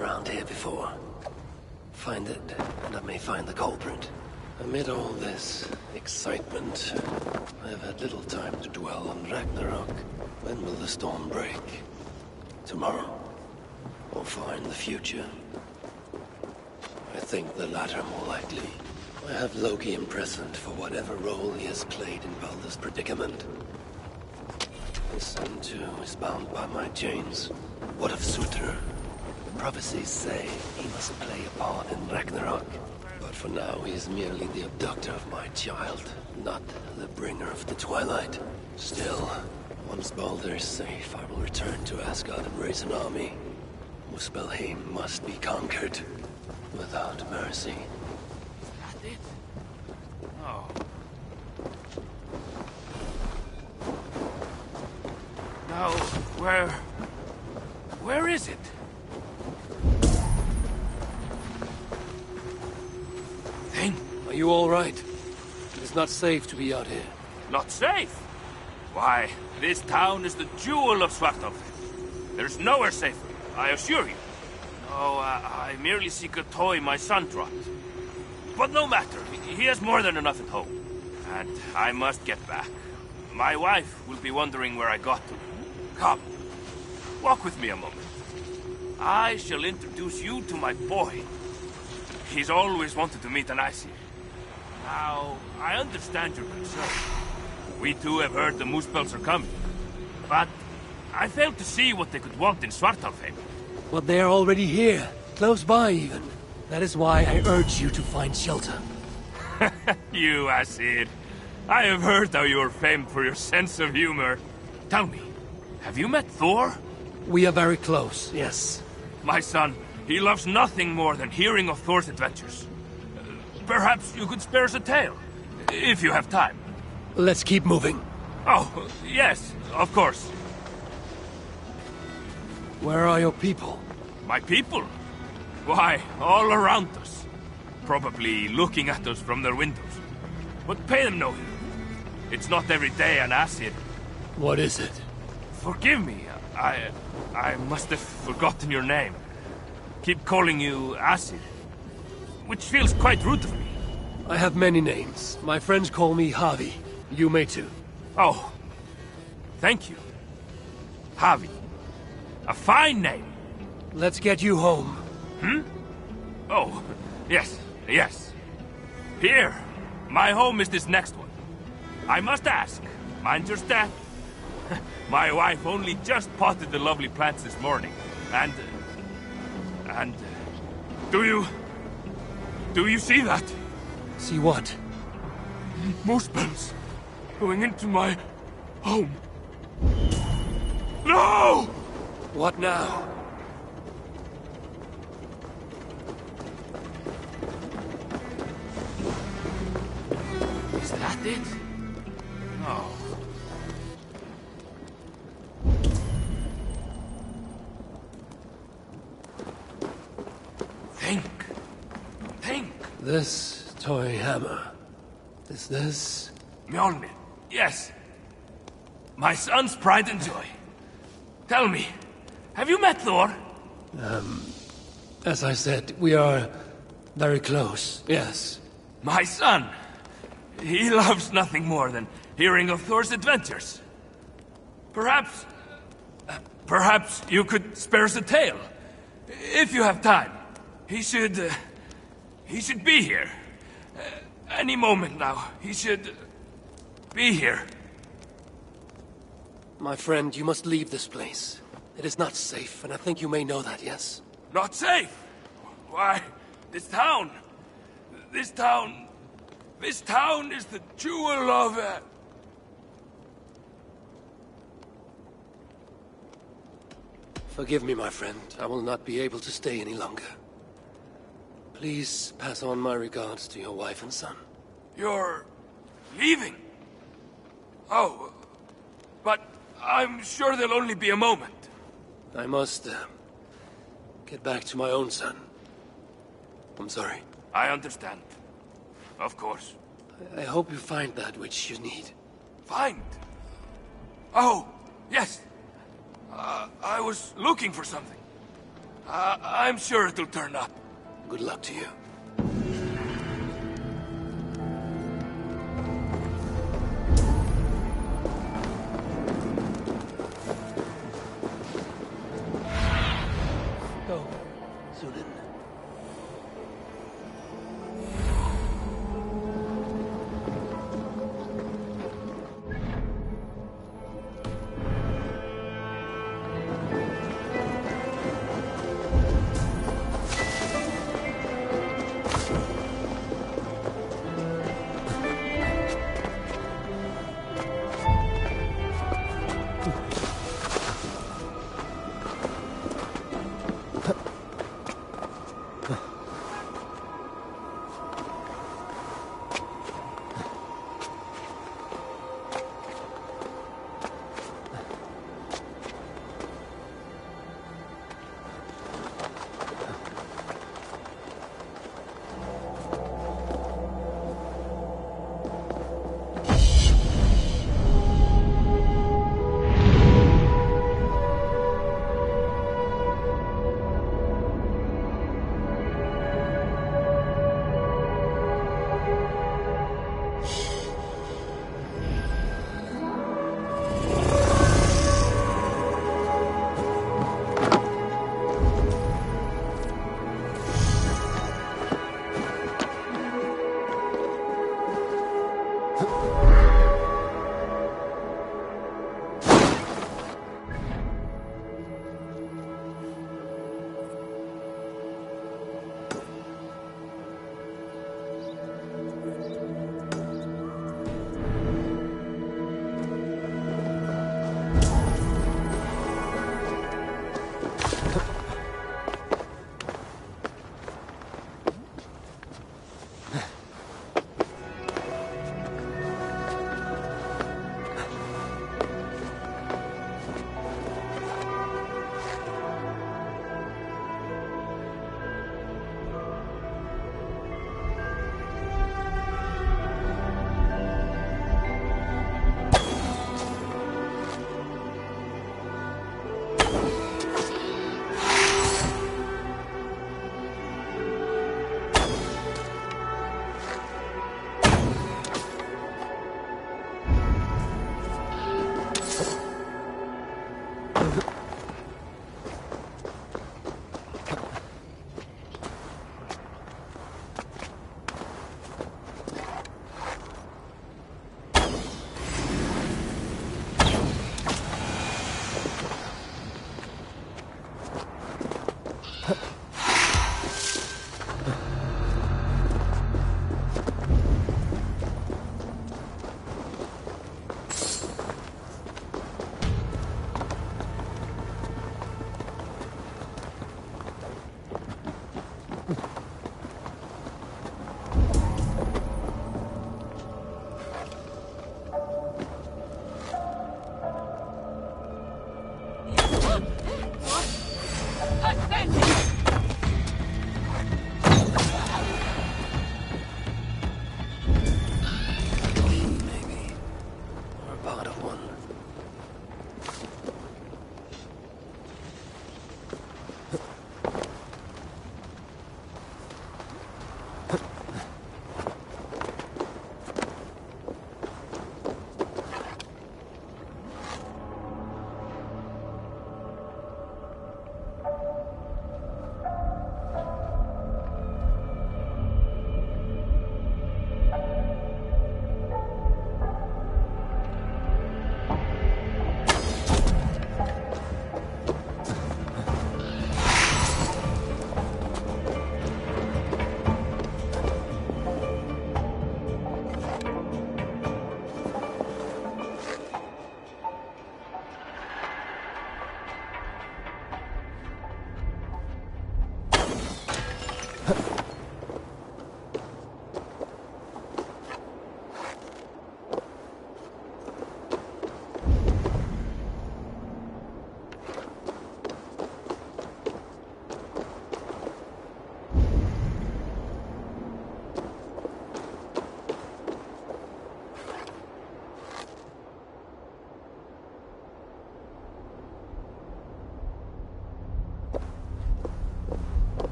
around here before. Find it, and I may find the culprit. Amid all this excitement, I have had little time to dwell on Ragnarok. When will the storm break? Tomorrow? Or far in the future? I think the latter more likely. I have Loki imprisoned for whatever role he has played in Balder's predicament. His son, too, is bound by my chains. What of Surtur? The prophecies say he must play a part in Ragnarok. But for now, he is merely the abductor of my child, not the bringer of the Twilight. Still, once Balder is safe, I will return to Asgard and raise an army. Muspelheim must be conquered, without mercy. Is that it? Oh. Now, where is it? Thing? Are you all right? It is not safe to be out here. Not safe? Why, this town is the jewel of Svartalfheim. There's nowhere safer, I assure you. No, I merely seek a toy my son dropped. But no matter, he has more than enough at home. And I must get back. My wife will be wondering where I got to. Come, walk with me a moment. I shall introduce you to my boy. He's always wanted to meet an Aesir. Now, I understand your concern. We too have heard the Muspels are coming. But I failed to see what they could want in Svartalfheim. But they are already here, close by even. That is why I urge you to find shelter. You Aesir. I have heard how you are famed for your sense of humor. Tell me, have you met Thor? We are very close, yes. My son, he loves nothing more than hearing of Thor's adventures. Perhaps you could spare us a tale, if you have time. Let's keep moving. Oh, yes, of course. Where are your people? My people? Why, all around us. Probably looking at us from their windows. But pay them no heed. It's not every day an Aesir. What is it? Forgive me, I must have forgotten your name. Keep calling you Aesir, which feels quite rude of me. I have many names. My friends call me Havi. You may too. Oh, thank you. Havi. A fine name. Let's get you home. Hmm? Oh, yes, yes. Here, my home is this next one. I must ask, mind your step. My wife only just potted the lovely plants this morning, and... Do you see that? See what? Muspels going into my home. No! What now? Is that it? No. Think. This toy hammer. Is this... Mjolnir. Yes. My son's pride and joy. Tell me, have you met Thor? As I said, we are very close, yes. My son. He loves nothing more than hearing of Thor's adventures. Perhaps you could spare us a tale. If you have time. He should be here. Any moment now, he should be here. My friend, you must leave this place. It is not safe, and I think you may know that, yes? Not safe? Why, this town is the jewel of... Forgive me, my friend. I will not be able to stay any longer. Please pass on my regards to your wife and son. You're... leaving? Oh, but I'm sure there'll only be a moment. I must, get back to my own son. I'm sorry. I understand. Of course. I hope you find that which you need. Find? Oh, yes. I was looking for something. I'm sure it'll turn up. Good luck to you. Go, Sudan.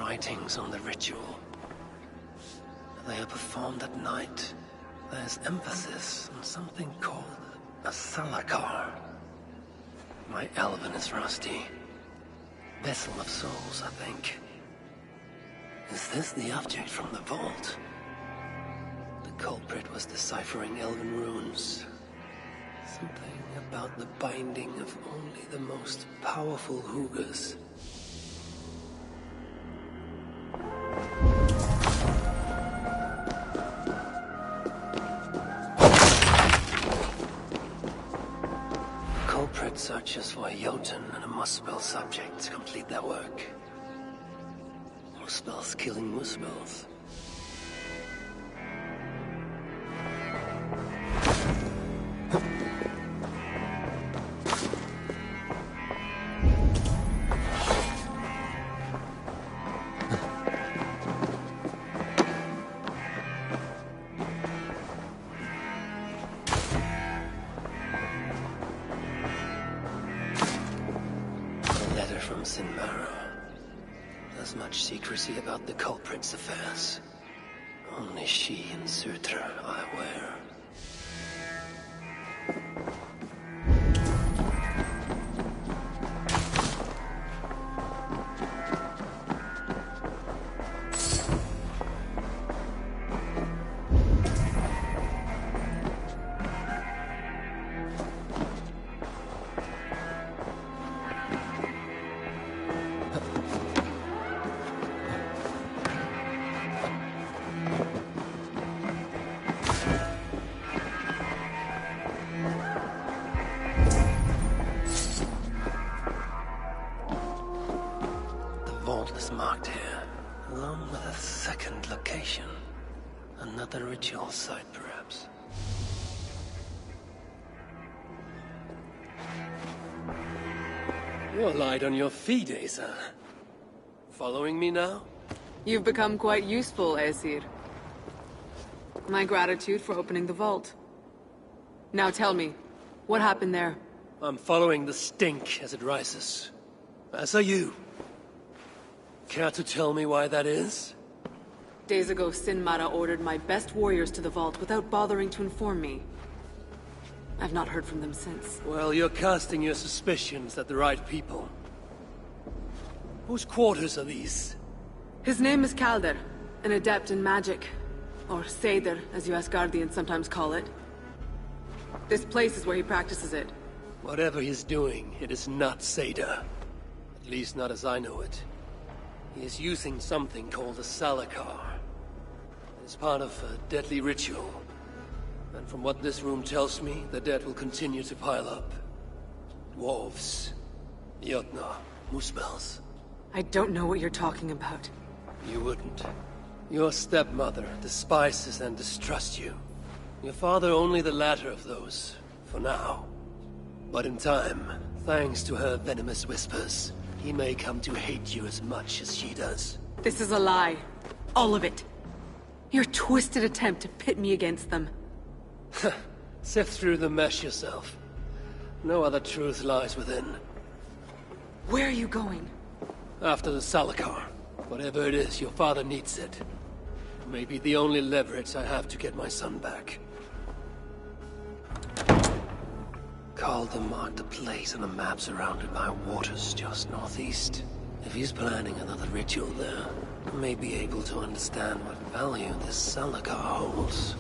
writings on the ritual. They are performed at night. There's emphasis on something called a salakar. My Elven is rusty. Vessel of souls, I think. Is this the object from the vault? The culprit was deciphering Elven runes. Something about the binding of only the most powerful Hugas. Culprit searches for a Jotun and a Muspel subject to complete their work. Muspels killing Muspels. There's much secrecy about the culprit's affairs. Only she and Sutra are aware. Is marked here, along with a second location. Another ritual site, perhaps. You're light on your feet, Asa. Following me now? You've become quite useful, Aesir. My gratitude for opening the vault. Now tell me, what happened there? I'm following the stink as it rises. As are you. Care to tell me why that is? Days ago, Sinmara ordered my best warriors to the vault without bothering to inform me. I've not heard from them since. Well, you're casting your suspicions at the right people. Whose quarters are these? His name is Kalder, an adept in magic. Or Seder, as you Asgardians sometimes call it. This place is where he practices it. Whatever he's doing, it is not Seder. At least not as I know it. He is using something called a salakar. It's part of a deadly ritual. And from what this room tells me, the dead will continue to pile up. Dwarves, Jotnar, Muspels. I don't know what you're talking about. You wouldn't. Your stepmother despises and distrusts you. Your father only the latter of those, for now. But in time, thanks to her venomous whispers, he may come to hate you as much as she does. This is a lie. All of it. Your twisted attempt to pit me against them. Sift through the mesh yourself. No other truth lies within. Where are you going? After the Salakar. Whatever it is, your father needs it. It may be the only leverage I have to get my son back. Calder marked a place on a map surrounded by waters just northeast. If he's planning another ritual there, I may be able to understand what value this Salakar holds.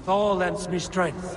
Thor lends me strength.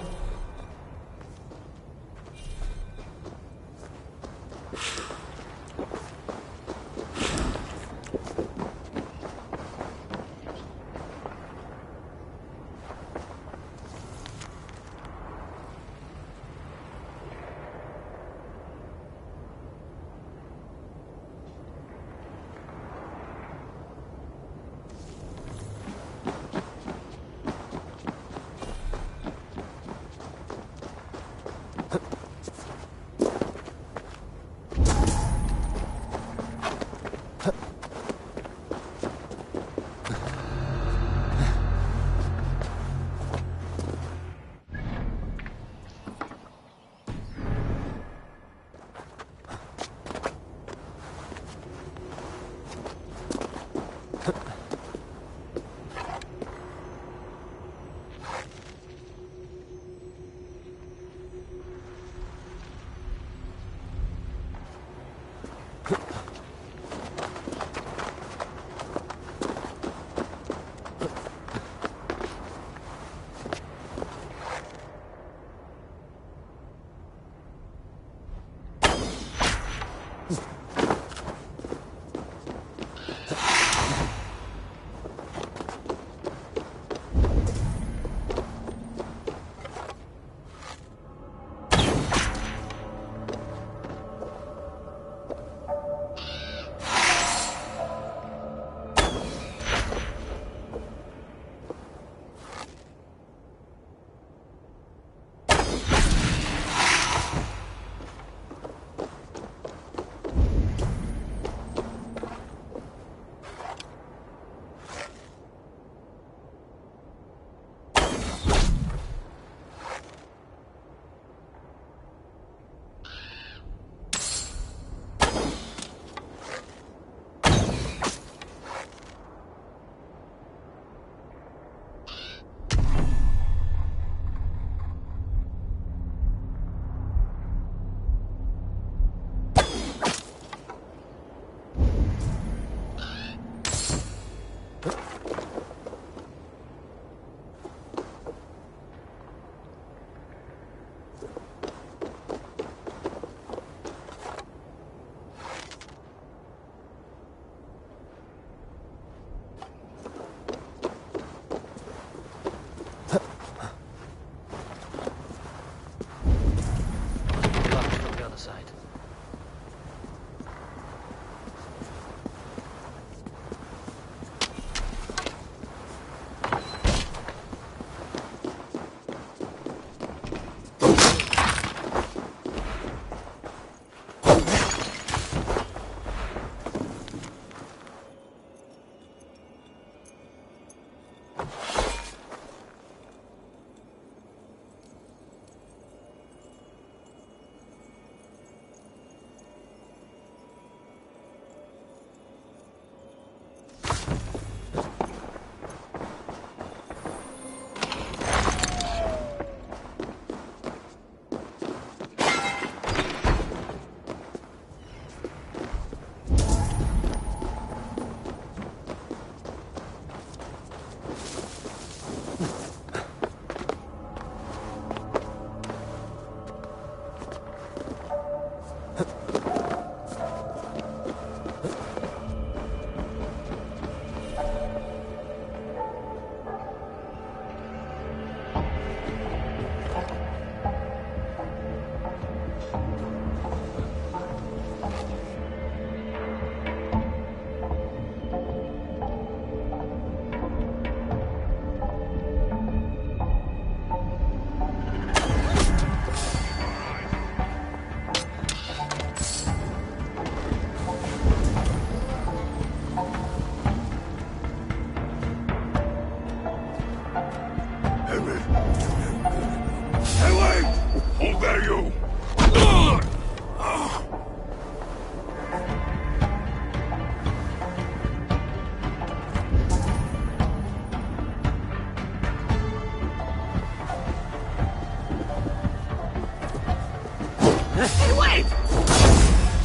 Wait!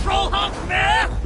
Troll hunk man!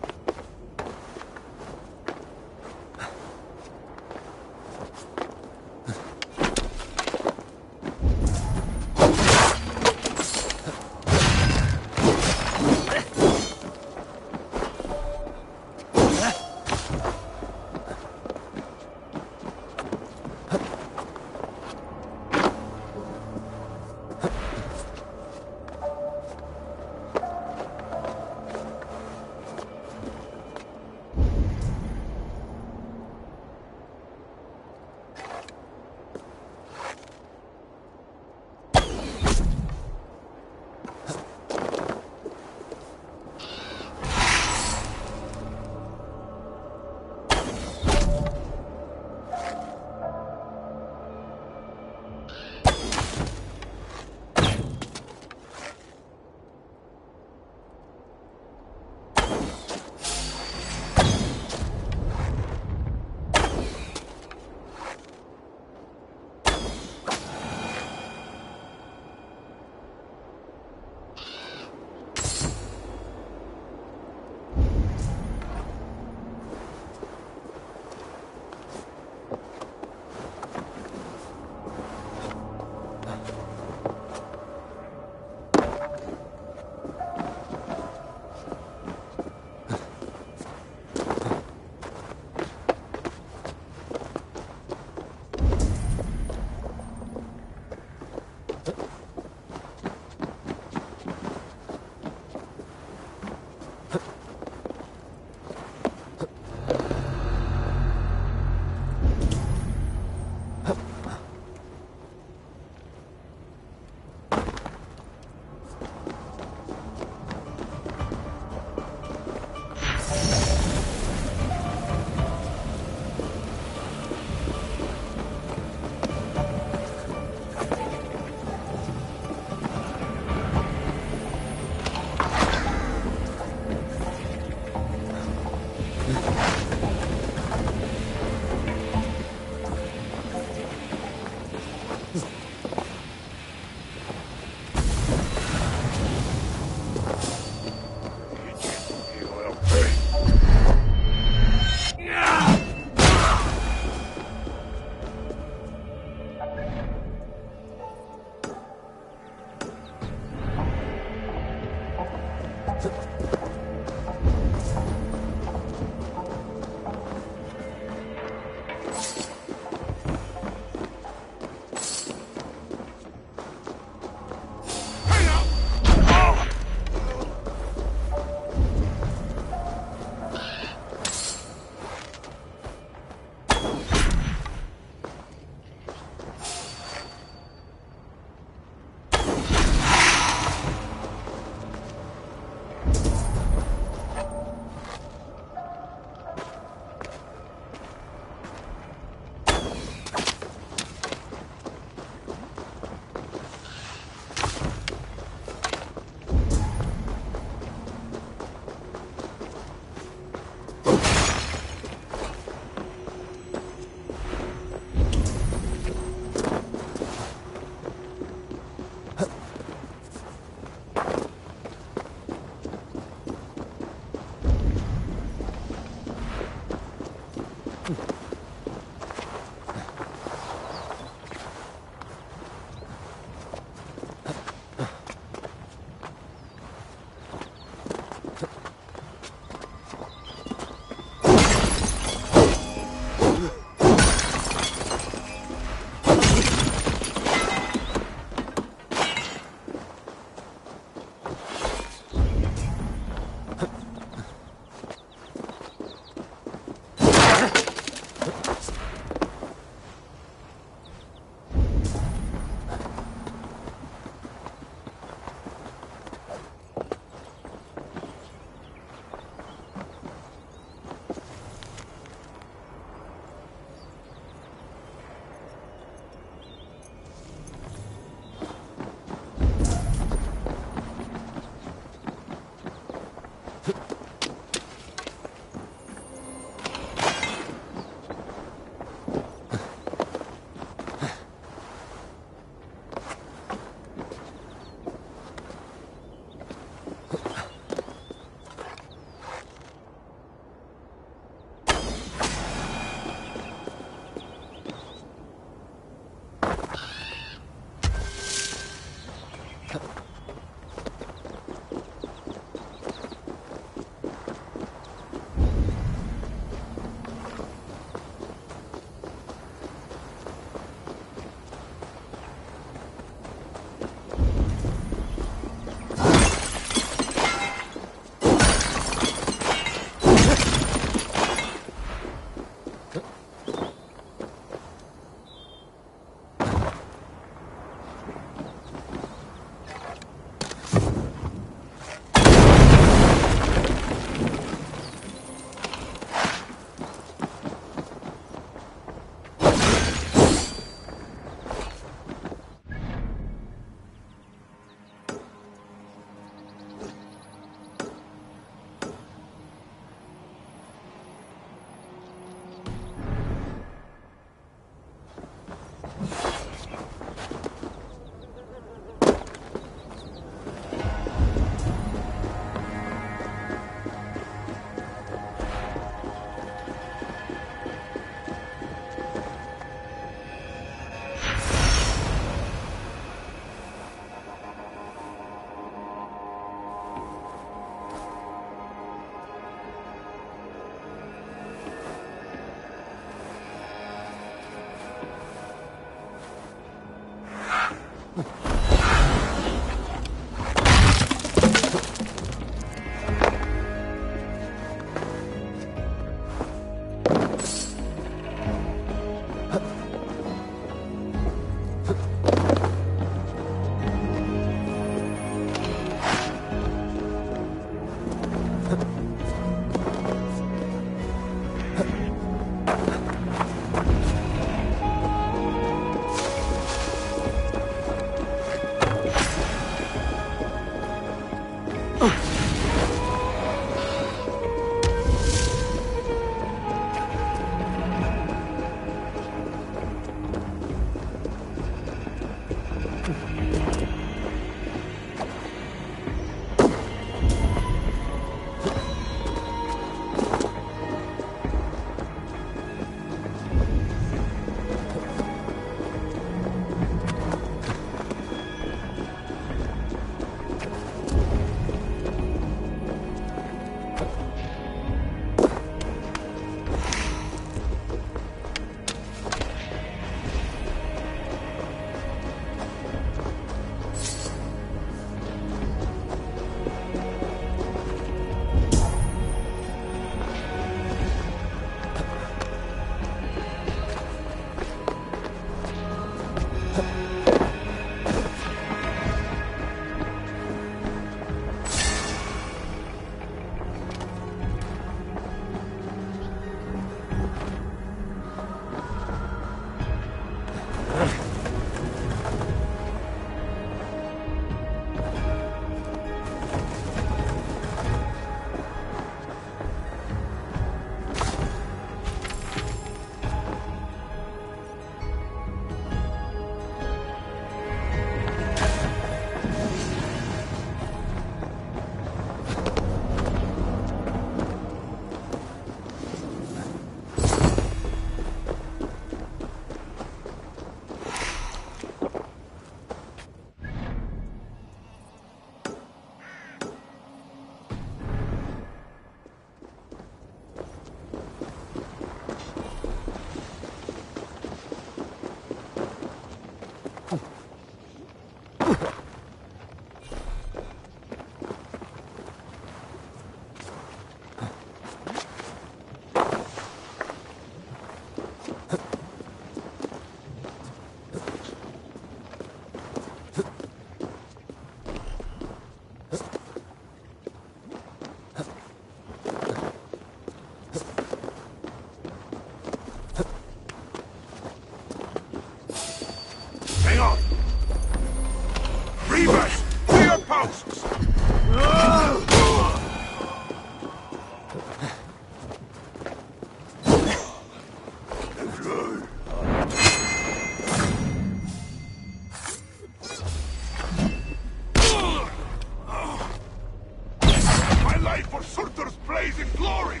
die for Surtur's blazing glory!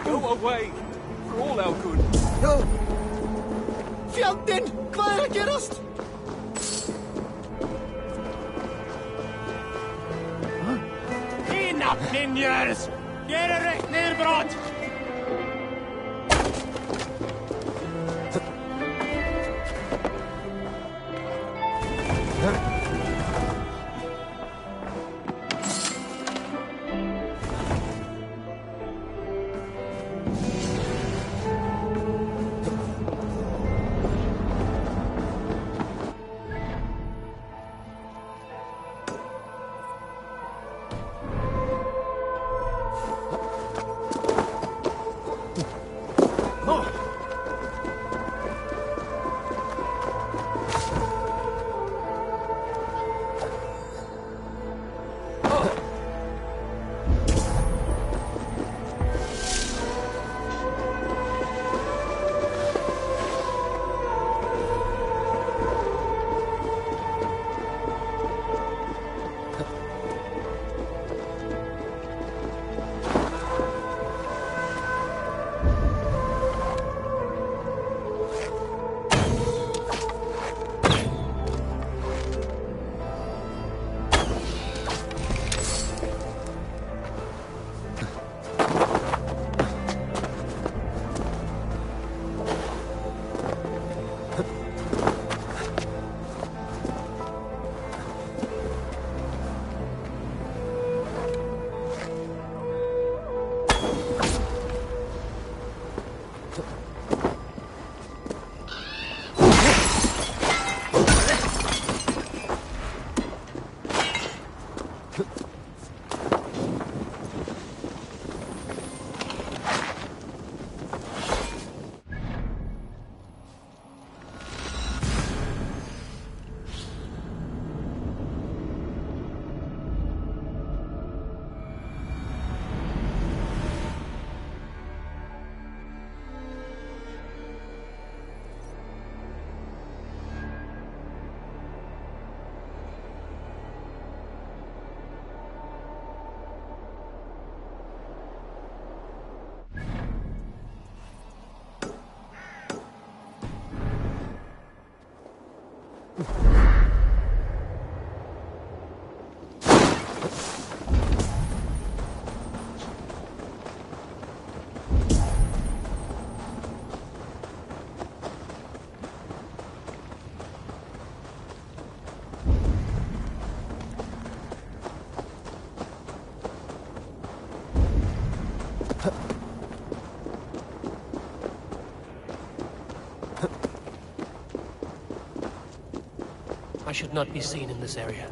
Go away, for all our good. No! Fjandinn! Hvað er að gerast? Hina, ninjurs! Gera reitt niðurbrot! I should not be seen in this area.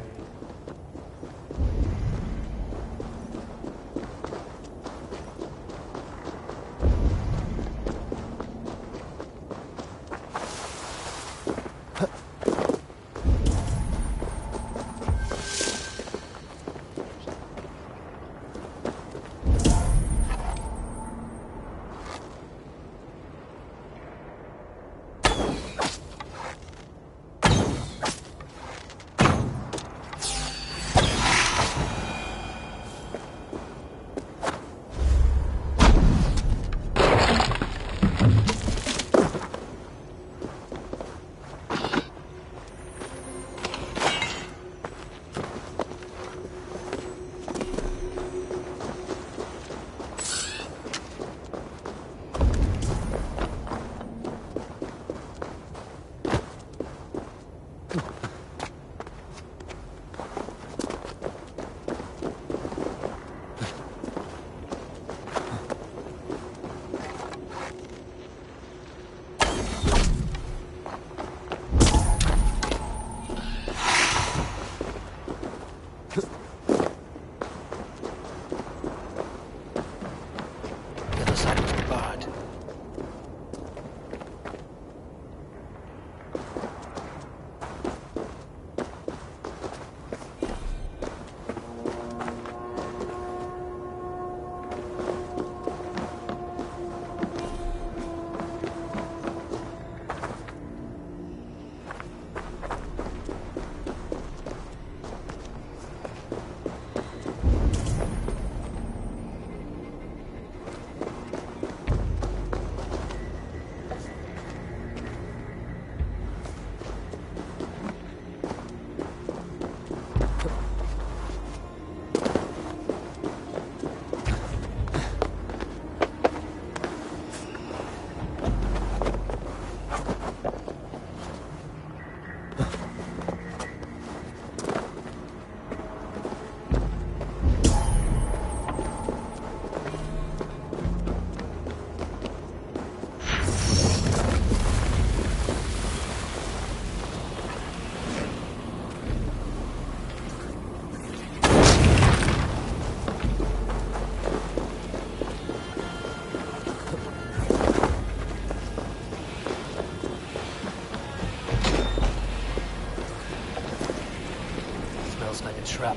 trap.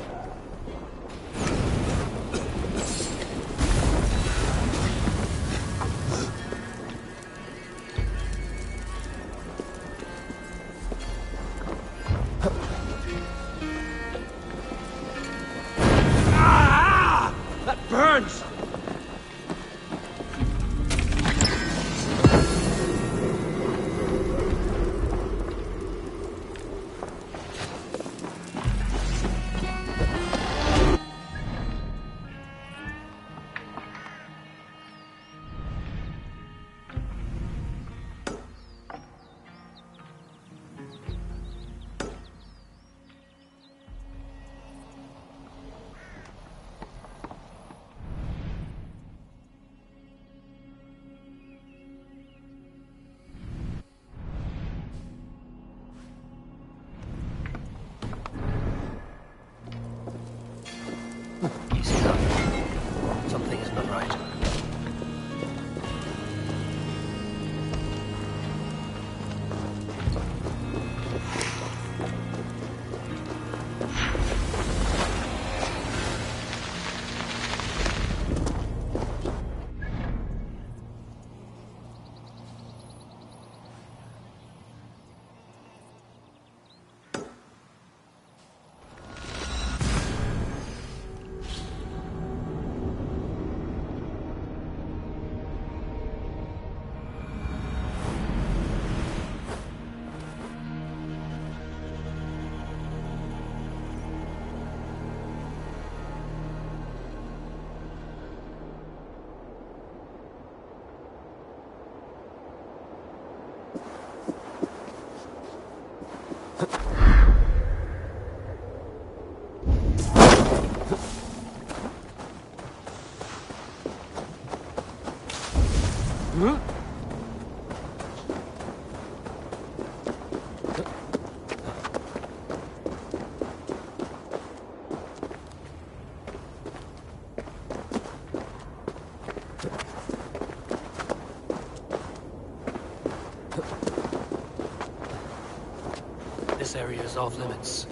That burns! Easy now. Something is not right. This area is off limits.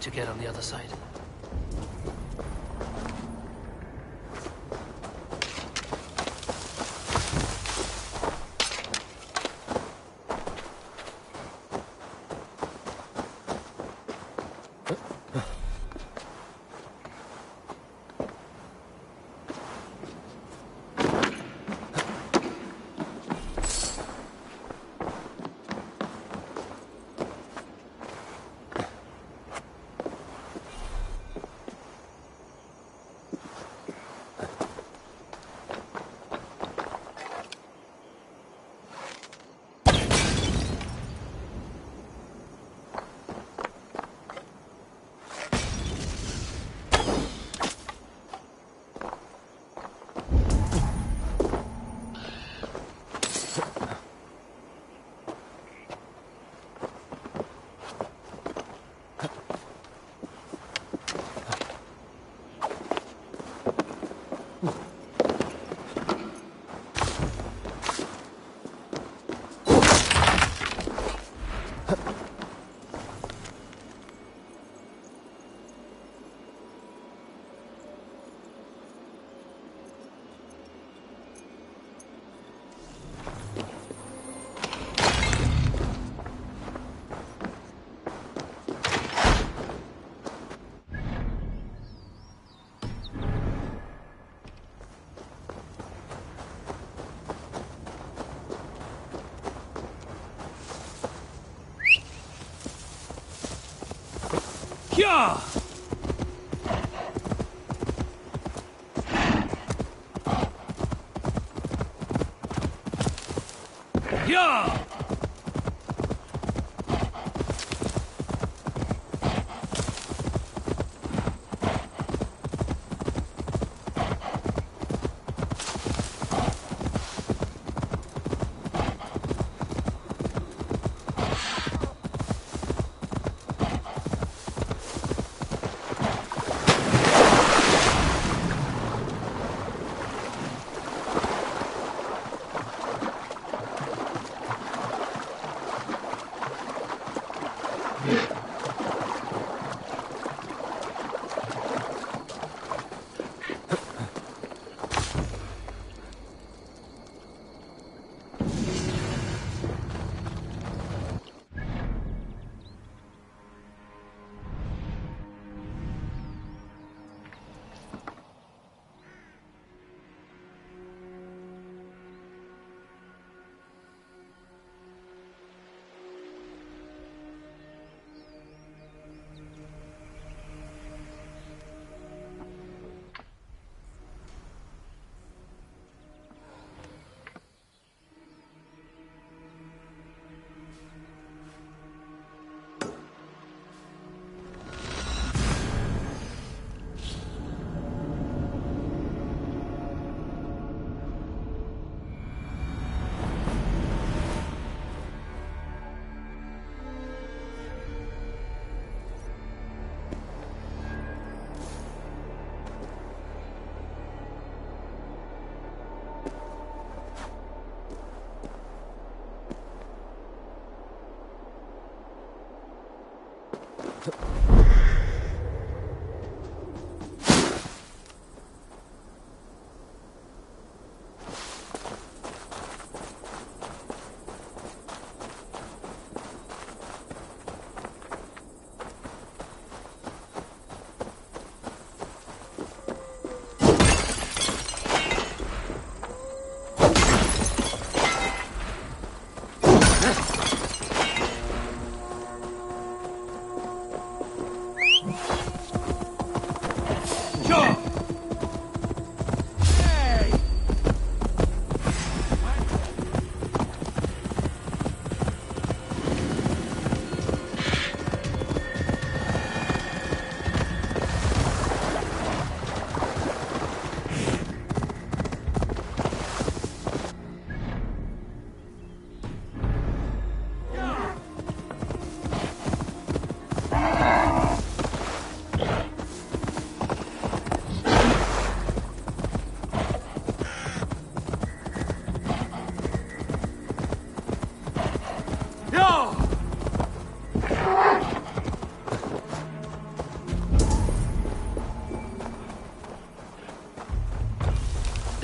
to get on the other side. Yeah! Yeah!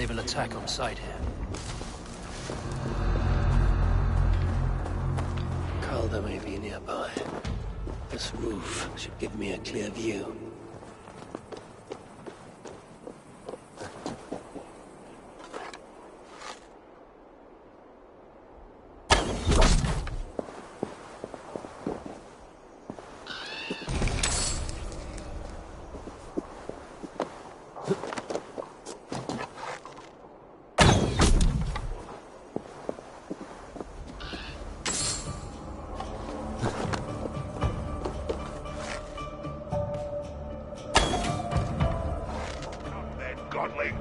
they will attack on sight here. Calder may be nearby. This roof should give me a clear view. Godling.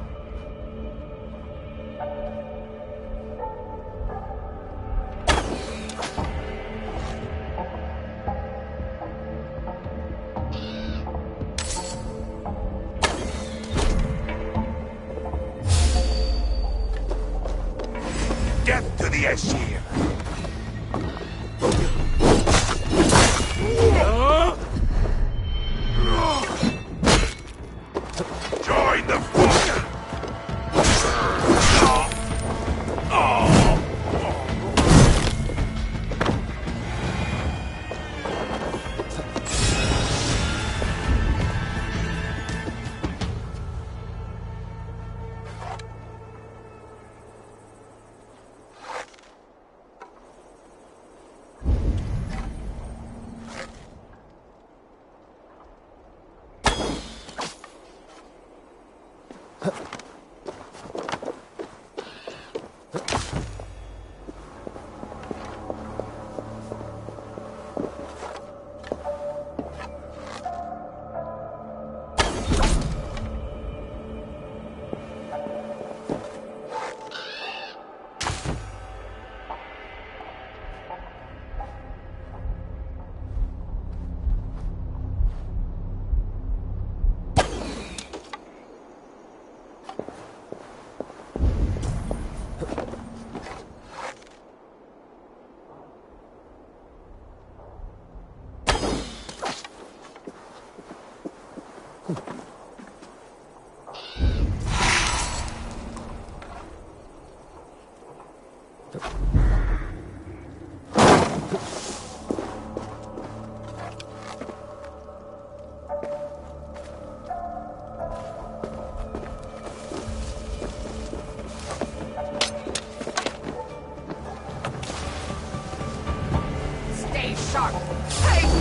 Death to the Aesir! Join the fire! Stay sharp. Hey.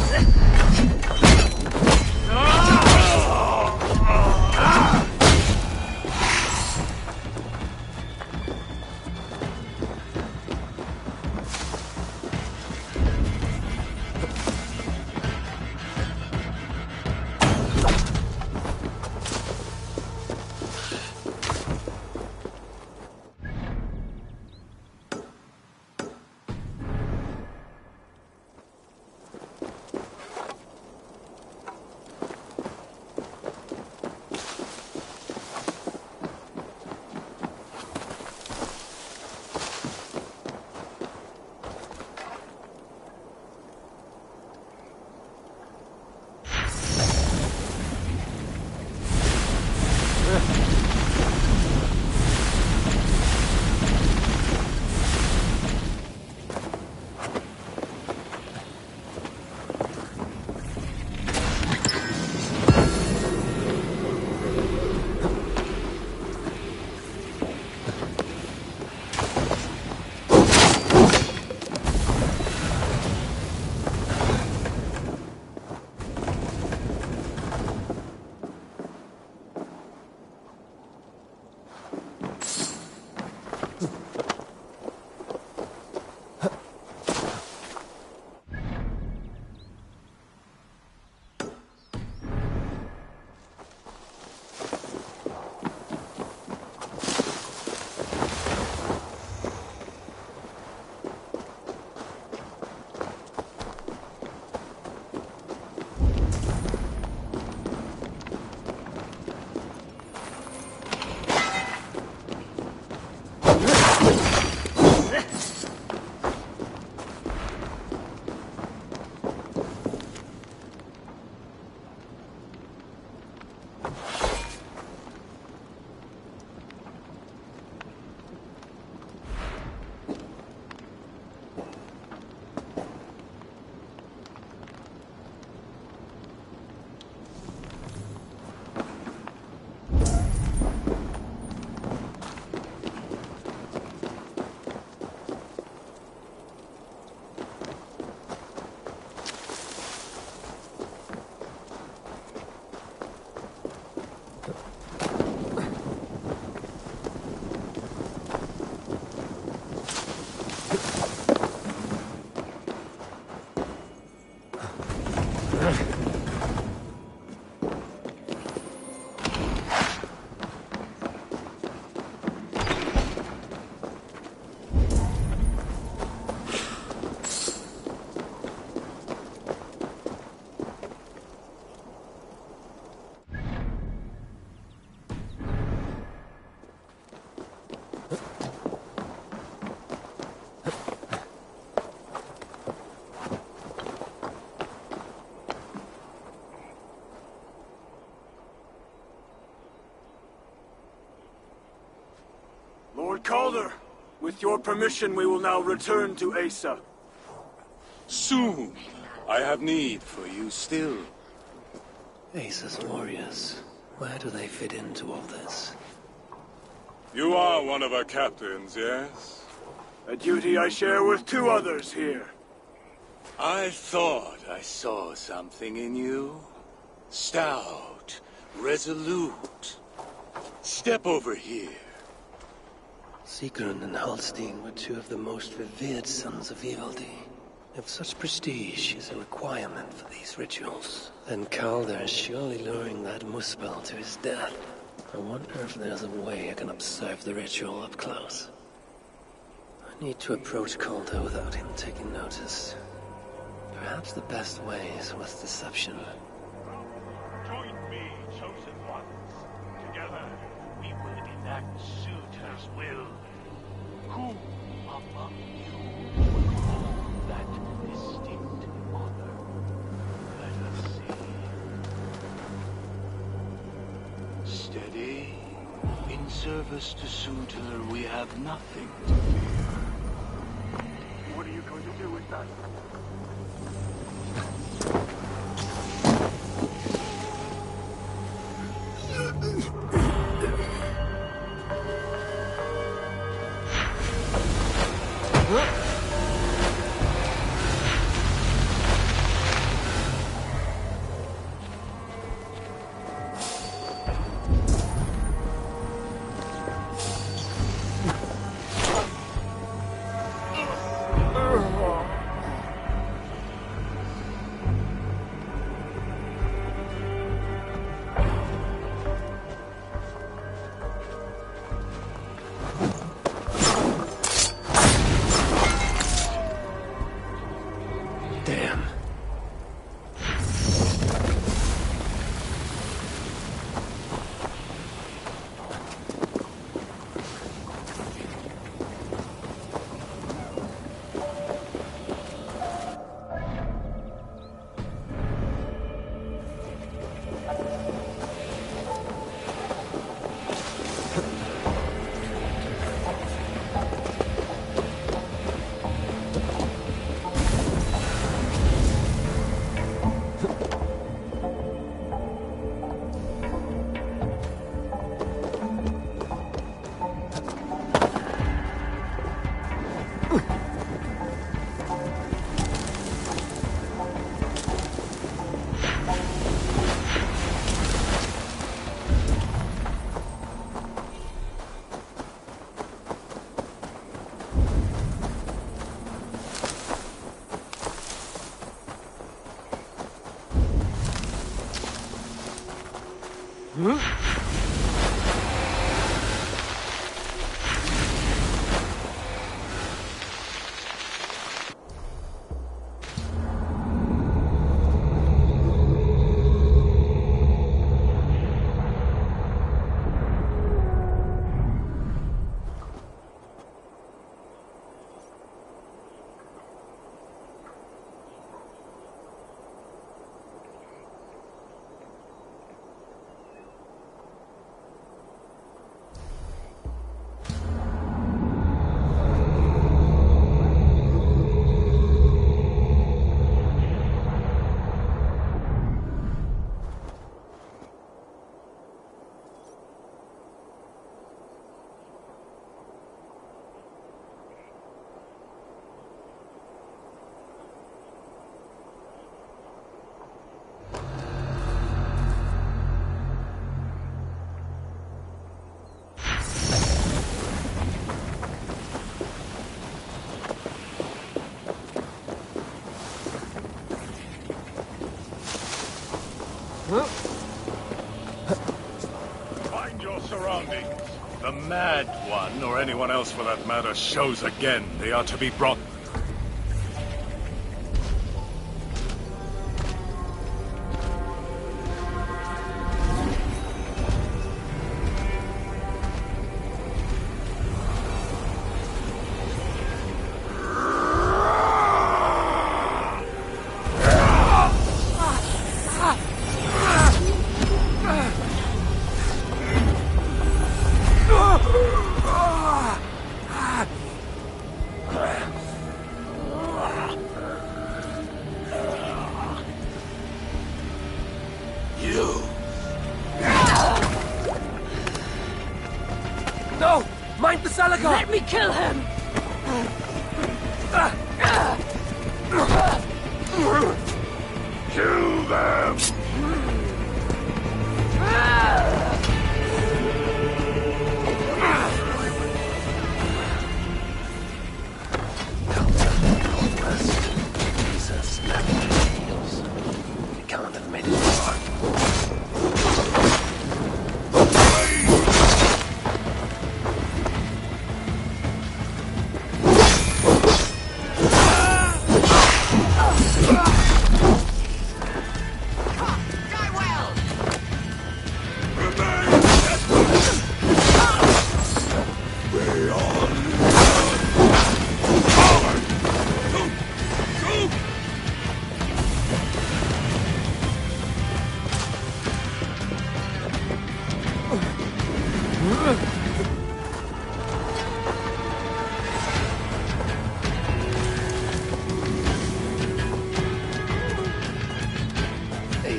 Lord Calder, with your permission, we will now return to Asa. Soon. I have need for you still. Asa's warriors. Where do they fit into all this? You are one of our captains, yes? A duty I share with 2 others here. I thought I saw something in you. Stout, resolute. Step over here. Sigrun and Halstein were 2 of the most revered sons of Evildy. If such prestige is a requirement for these rituals, then Calder is surely luring that Muspel to his death. I wonder if there's a way I can observe the ritual up close. I need to approach Calder without him taking notice. Perhaps the best way is with deception. Join me, chosen ones. Together, we will enact Suitor's will. Who among you will hold that distinct honor? Let us see. Steady. In service to Suitor, we have nothing to fear. What are you going to do with that? Damn. Find your surroundings. The Mad One, or anyone else for that matter, shows again. They are to be brought... Salakar! Let me kill him! Kill them! Northwest. He's a snap at his heels. He can't have made it far.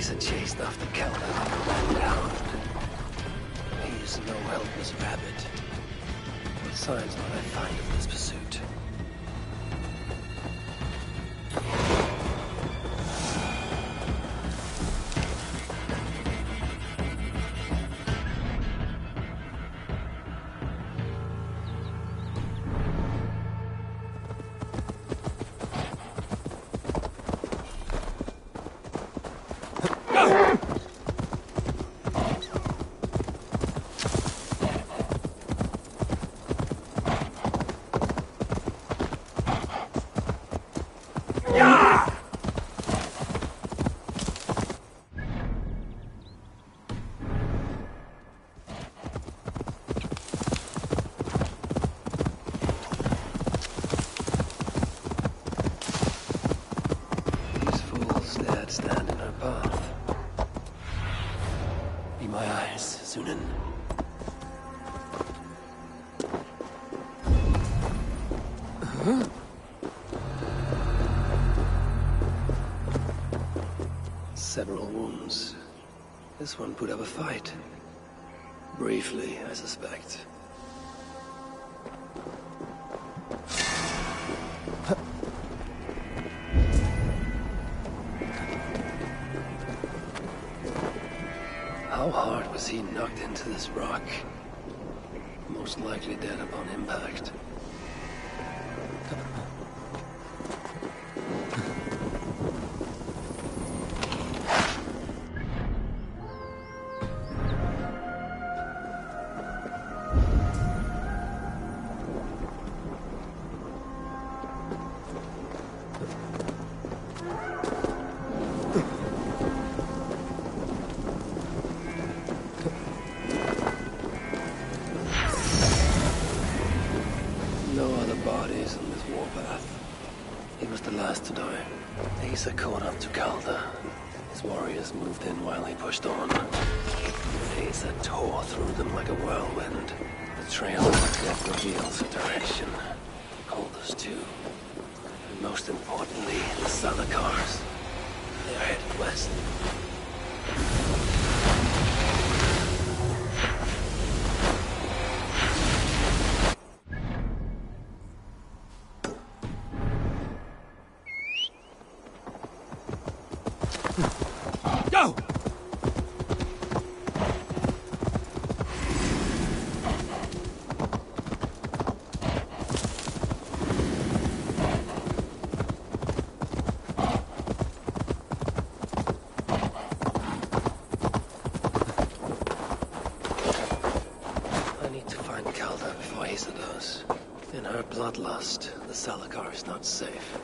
Asa chased after Kelda and down. He's no helpless rabbit. What signs might I find of this pursuit? These fools dared stand in our path. Be my eyes, Sunan. Several wounds. This one put up a fight. Briefly, I suspect. How hard was he knocked into this rock? Most likely dead upon impact. No other bodies on this warpath. He was the last to die. Asa caught up to Calda. His warriors moved in while he pushed on. Asa tore through them like a whirlwind. The trail of death reveals a direction. Called us to. And most importantly, the Salakars. They are headed west. Go! I need to find Calda before Asa does. In her bloodlust, the Salakar is not safe.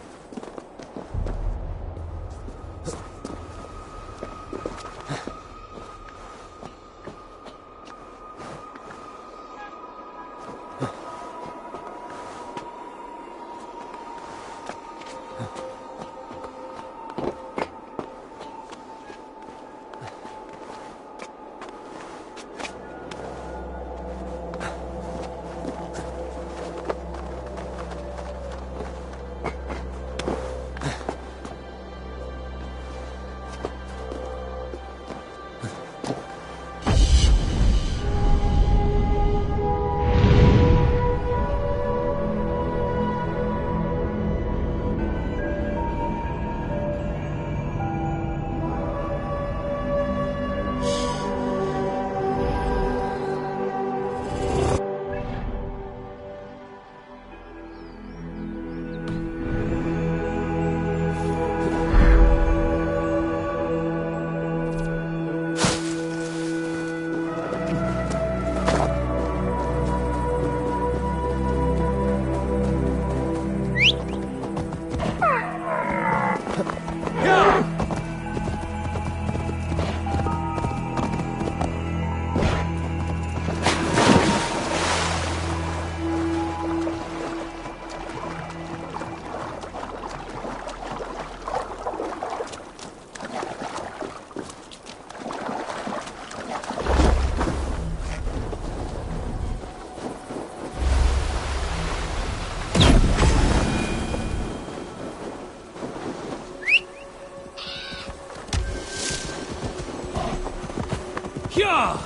Yeah!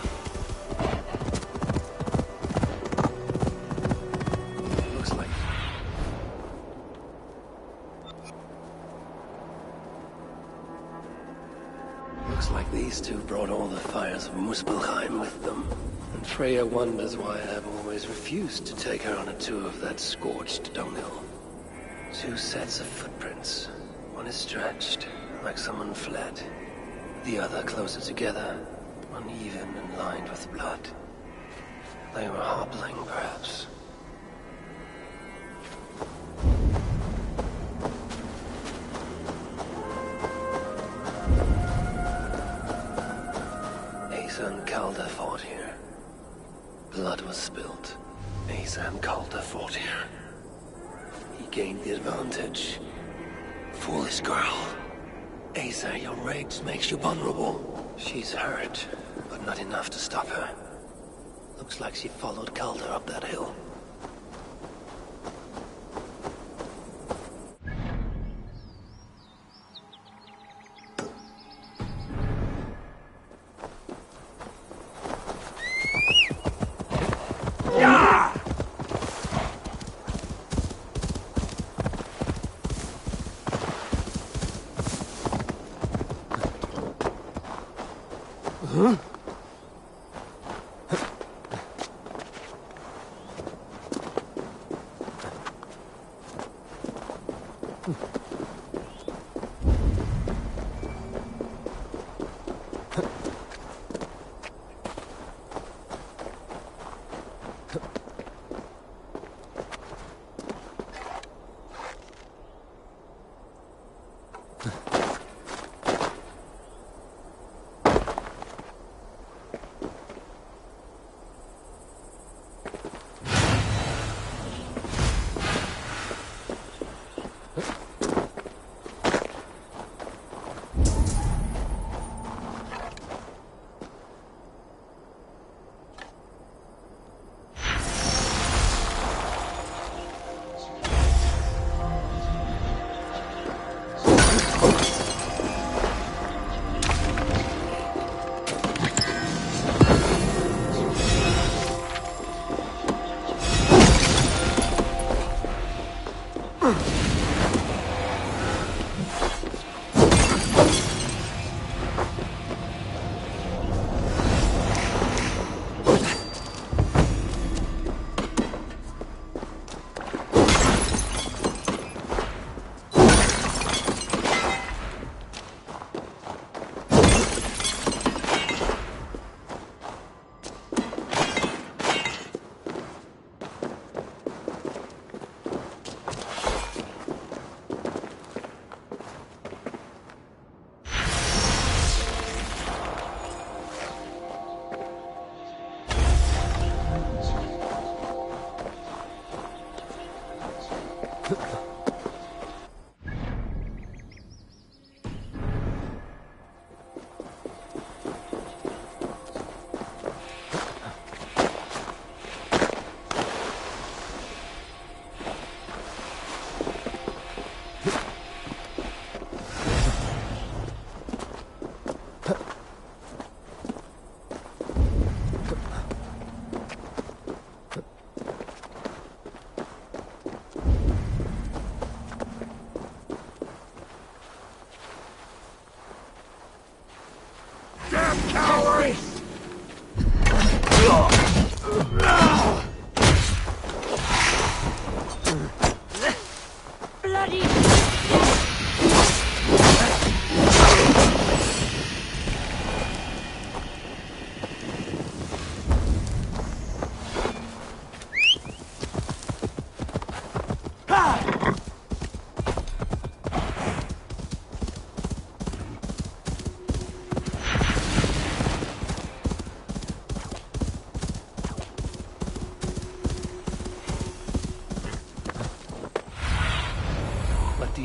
Looks like... Looks like these two brought all the fires of Muspelheim with them. And Freya wonders why I've always refused to take her on a tour of that scorched dunghill. Two sets of footprints. One is stretched, like someone fled. The other closer together, uneven and lined with blood. They were hobbling, perhaps. Asa and Calder fought here. Blood was spilled. Asa and Calder fought here. He gained the advantage. Foolish girl. Asa, your rage makes you vulnerable. She's hurt, but not enough to stop her. Looks like she followed Calder up that hill.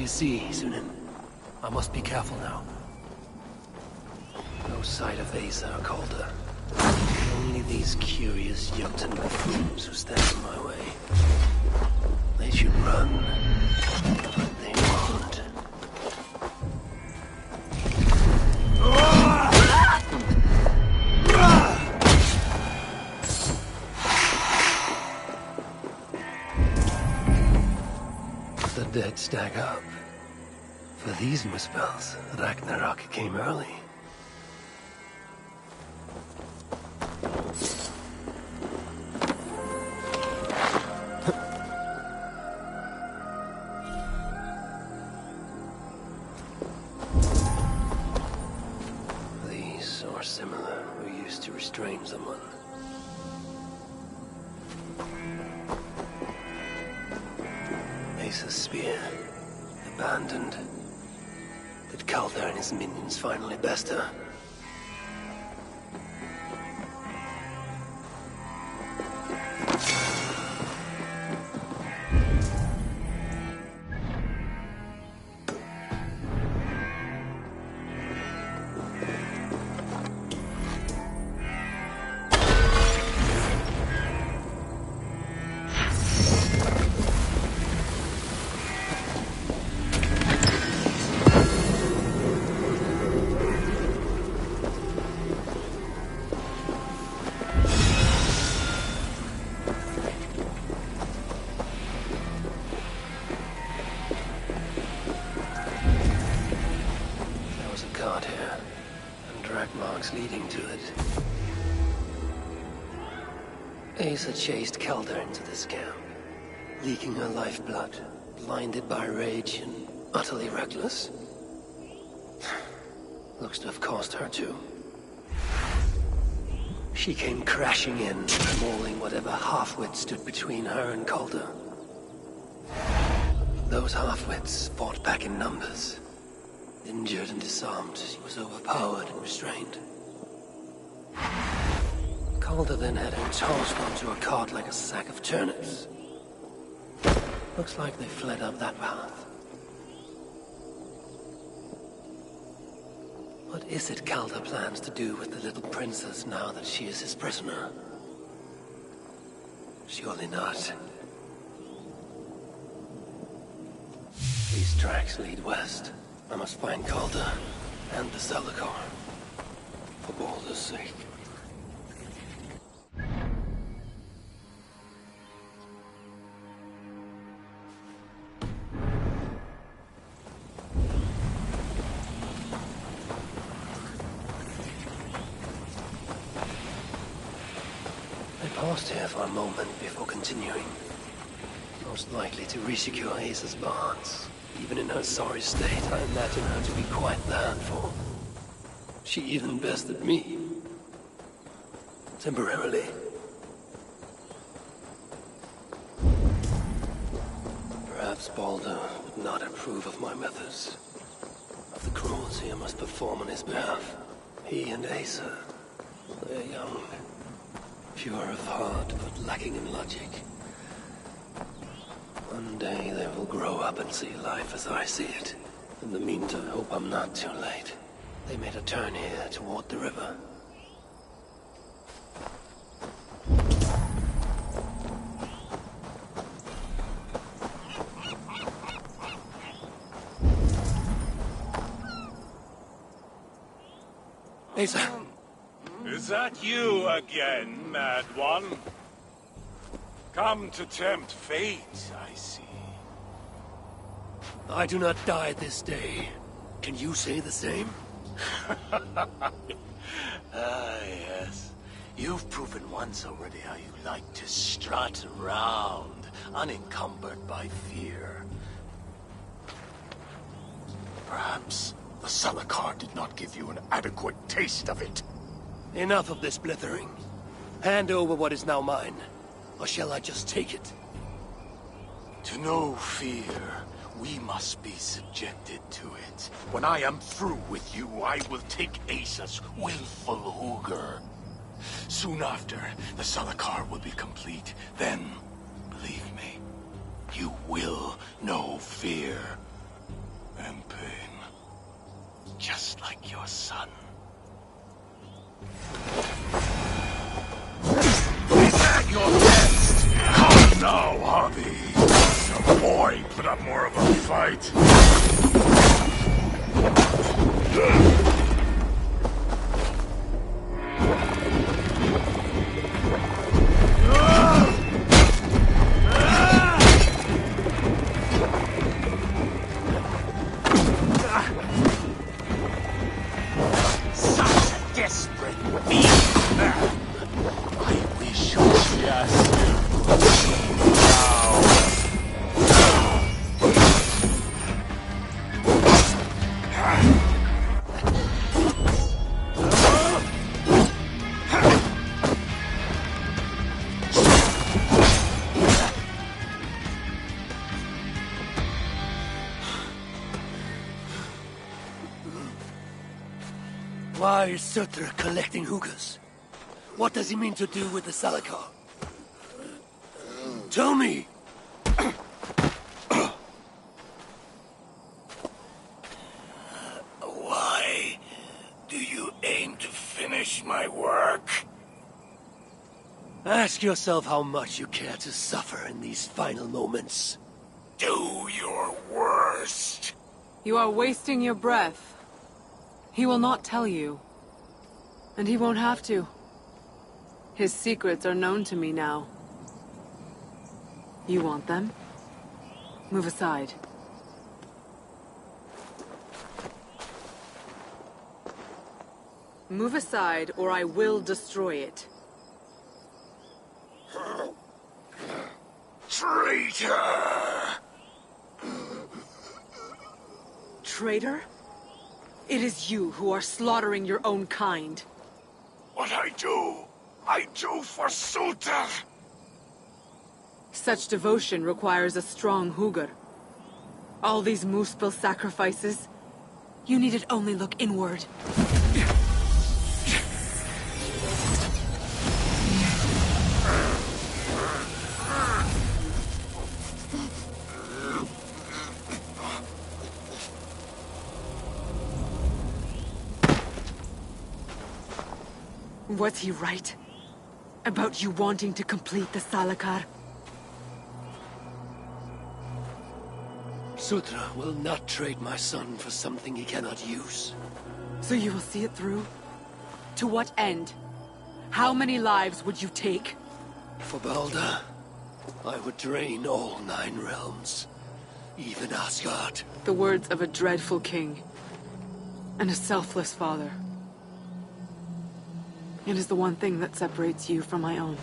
See, Sunan. I must be careful now. No sight of Asa or Calder. Only these curious Jotun buffoons who stand in my way. They should run, but they won't. might stack up. For these muspels, Ragnarok came early. These, or similar, were used to restrain someone. Ace's spear, abandoned. Did Calder and his minions finally best her? Leading to it. Asa chased Calder into this camp, leaking her lifeblood, blinded by rage and utterly reckless. Looks to have cost her too. She came crashing in, mauling whatever half-wit stood between her and Calder. Those half-wits fought back in numbers. Injured and disarmed, she was overpowered and restrained. Calder then had her tossed onto a cart like a sack of turnips. Looks like they fled up that path. What is it Calder plans to do with the little princess now that she is his prisoner? Surely not. These tracks lead west. I must find Calder and the Celicar. For Baldur's sake. I paused here for a moment before continuing. Most likely to resecure Ace's bonds. Even in her sorry state, I imagine her to be quite the handful. She even bested me. Temporarily. Perhaps Baldur would not approve of my methods. Of the cruelty I must perform on his behalf. He and Asa, they're young. Pure of heart, but lacking in logic. One day they will grow up and see life as I see it. In the meantime, I hope I'm not too late. They made a turn here toward the river. Asa! Is that you again, Mad One? Come to tempt fate, I see. I do not die this day. Can you say the same? Yes. You've proven once already how you like to strut around, unencumbered by fear. Perhaps the Celicar did not give you an adequate taste of it. Enough of this blithering. Hand over what is now mine, or shall I just take it? To know fear, we must be subjected to it. When I am through with you, I will take Asa's willful Hugr. Soon after, the Celicar will be complete. Then, believe me, you will know fear and pain. Just like your son. Is that your best? Come now, hubby. The boy put up more of a fight. me! I wish Ozias now. Why is Sutra collecting hookahs? What does he mean to do with the Salakar? Tell me! Why do you aim to finish my work? Ask yourself how much you care to suffer in these final moments. Do your worst. You are wasting your breath. He will not tell you. And he won't have to. His secrets are known to me now. You want them? Move aside. Move aside, or I will destroy it. Traitor! Traitor? It is you who are slaughtering your own kind. What I do for Suter! Such devotion requires a strong Hugr. All these Muspel sacrifices, you needed only look inward. Was he right? About you wanting to complete the Salakar? Sutra will not trade my son for something he cannot use. So you will see it through? To what end? How many lives would you take? For Balder, I would drain all 9 realms. Even Asgard. The words of a dreadful king. And a selfless father. It is the one thing that separates you from my own.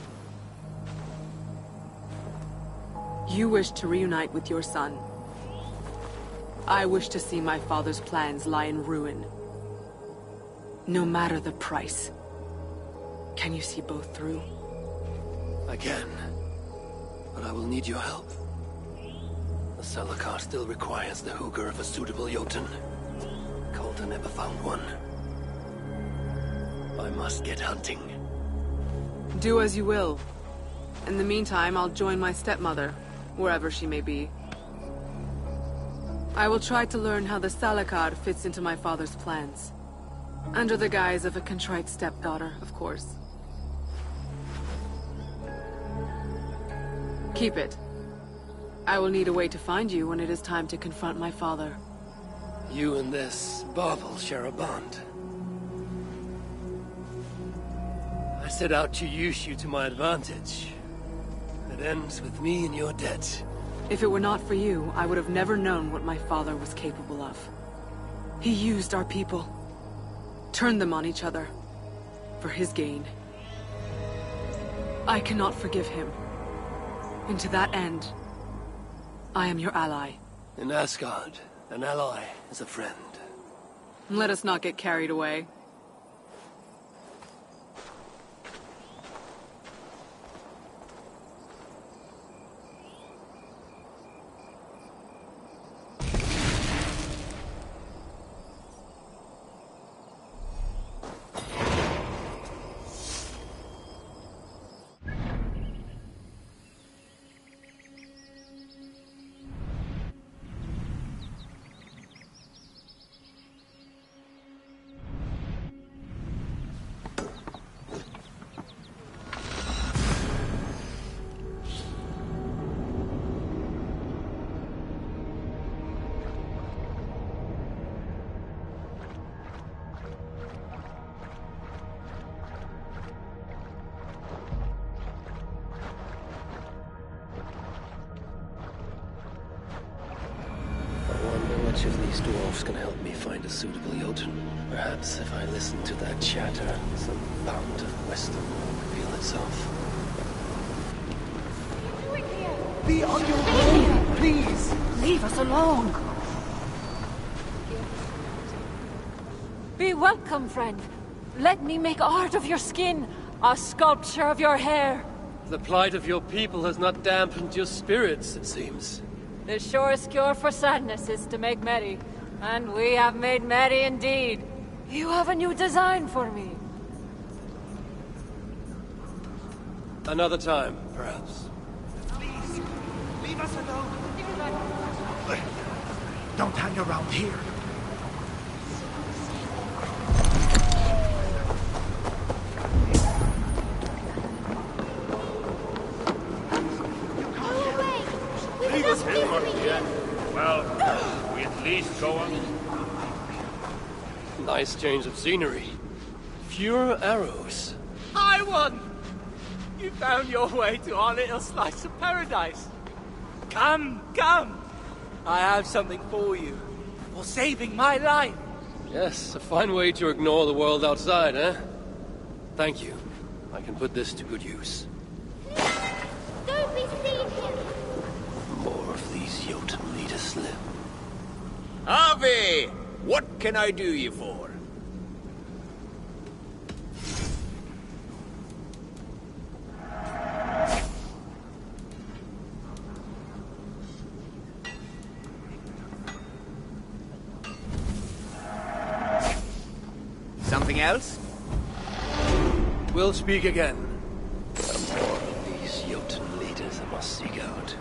You wish to reunite with your son. I wish to see my father's plans lie in ruin. No matter the price. Can you see both through? I can. But I will need your help. The Salakar still requires the Hugr of a suitable Jotun. Coulter never found one. I must get hunting. Do as you will. In the meantime, I'll join my stepmother, wherever she may be. I will try to learn how the Salakar fits into my father's plans. Under the guise of a contrite stepdaughter, of course. Keep it. I will need a way to find you when it is time to confront my father. You and this bauble share a bond. I set out to use you to my advantage. It ends with me in your debt. If it were not for you, I would have never known what my father was capable of. He used our people. Turned them on each other. For his gain. I cannot forgive him. And to that end, I am your ally. In Asgard, an ally is a friend. Let us not get carried away. Which of these dwarves can help me find a suitable Jotun? Perhaps if I listen to that chatter, some fount of wisdom will reveal itself. Be on your way, please! Leave us alone! Be welcome, friend. Let me make art of your skin, a sculpture of your hair. The plight of your people has not dampened your spirits, it seems. The surest cure for sadness is to make merry. And we have made merry indeed. You have a new design for me. Another time, perhaps. Please, leave us alone. Don't hang around here. Well, we at least go on. Nice change of scenery. Fewer arrows. I won! You found your way to our little slice of paradise. Come, come! I have something for you. For saving my life. Yes, a fine way to ignore the world outside, eh? Thank you. I can put this to good use. Don't be seen here! More of these Jotun lead us slip. Harvey! What can I do you for? Something else? We'll speak again. Some more of these Jotun leaders I must seek out.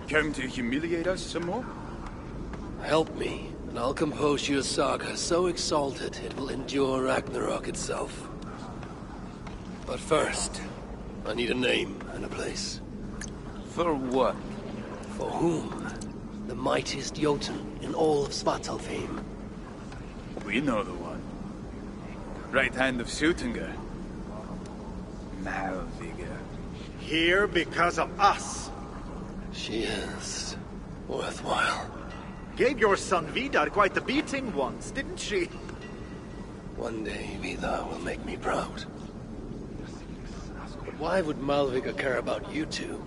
Come to humiliate us some more? Help me, and I'll compose you a saga so exalted it will endure Ragnarok itself. But first, I need a name and a place. For what? For whom? The mightiest Jotun in all of Svartalfheim. We know the one. Right hand of Suttungr. Malvigr. Here because of us. She is worthwhile. Gave your son Vidar quite the beating once, didn't she? One day, Vidar will make me proud. But why would Malvigr care about you two?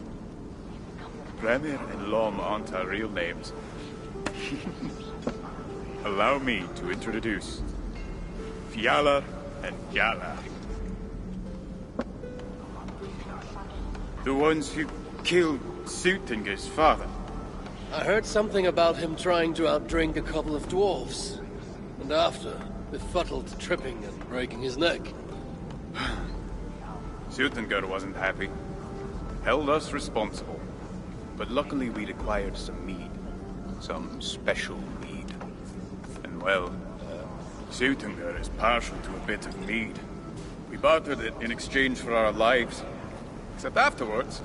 Premier and Lom aren't our real names. Allow me to introduce Fjalar and Gjallar. The ones who killed Suttungr's father. I heard something about him trying to outdrink a couple of dwarves. And after, befuddled tripping and breaking his neck. Suttungr wasn't happy. Held us responsible. But luckily we'd acquired some mead. Some special mead. And well, Suttungr is partial to a bit of mead. We bartered it in exchange for our lives. Except afterwards,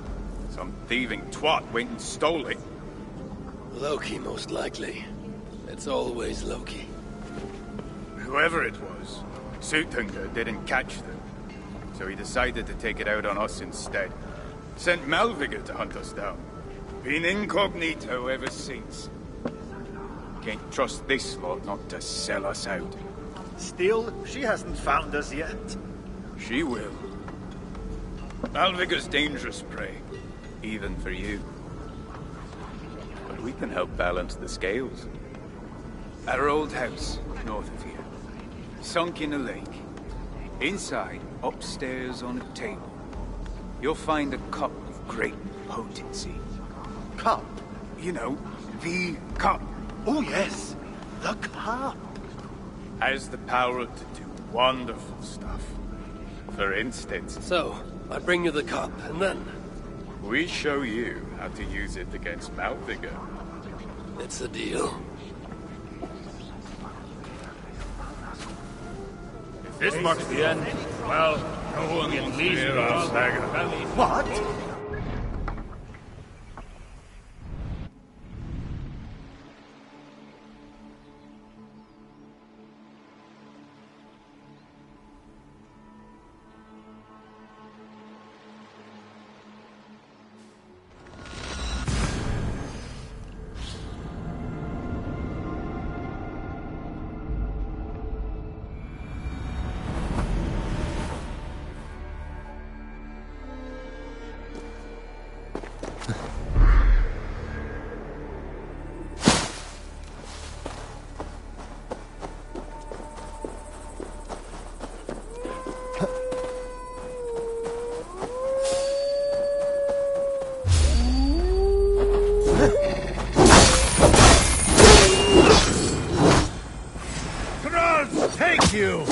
some thieving twat went and stole it. Loki, most likely. It's always Loki. Whoever it was, Suttungr didn't catch them. So he decided to take it out on us instead. Sent Malvigr to hunt us down. Been incognito ever since. Can't trust this lot not to sell us out. Still, she hasn't found us yet. She will. Malvigr's dangerous prey, even for you. But we can help balance the scales. At our old house, north of here. Sunk in a lake. Inside, upstairs on a table, you'll find a cup of great potency. Cup? You know, the cup. Oh yes, the cup. Has the power to do wonderful stuff. For instance... So, I bring you the cup, and then... we show you how to use it against Malvigr. It's a deal. If this marks the end, well, no one can leave us. What? Thank you!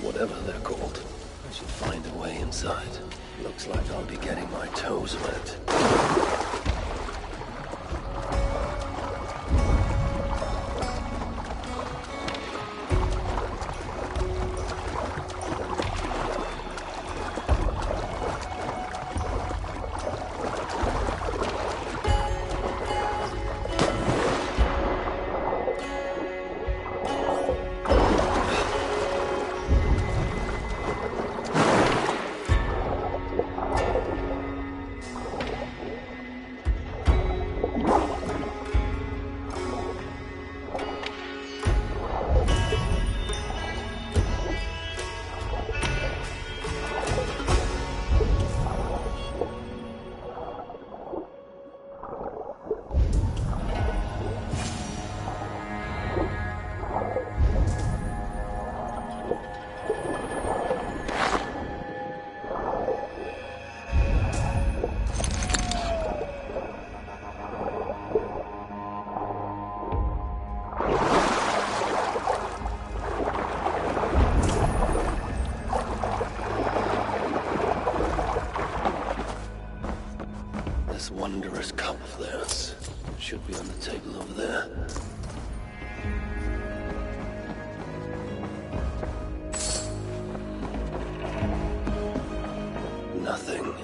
Whatever they're called. I should find a way inside. Looks like I'll be getting my toes wet. This wondrous cup of theirs should be on the table over there. Nothing.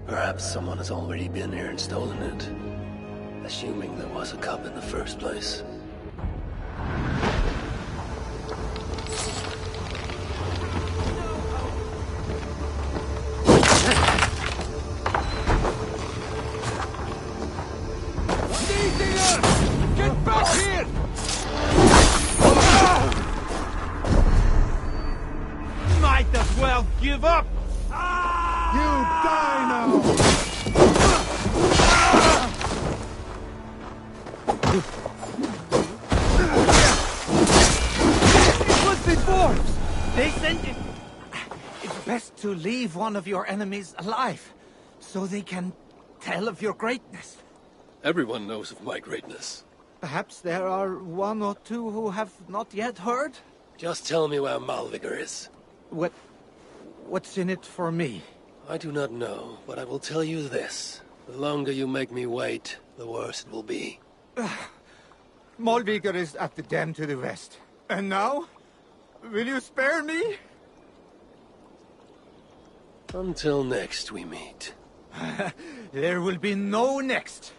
Perhaps someone has already been here and stolen it. Assuming there was a cup in the first place. Get back here! Might as well give up! You die now! It was before! They sent it! It's best to leave one of your enemies alive, so they can tell of your greatness. Everyone knows of my greatness. Perhaps there are one or two who have not yet heard? Just tell me where Malvigar is. What's in it for me? I do not know, but I will tell you this. The longer you make me wait, the worse it will be. Malvigar is at the dam to the west. And now? Will you spare me? Until next we meet. There will be no next.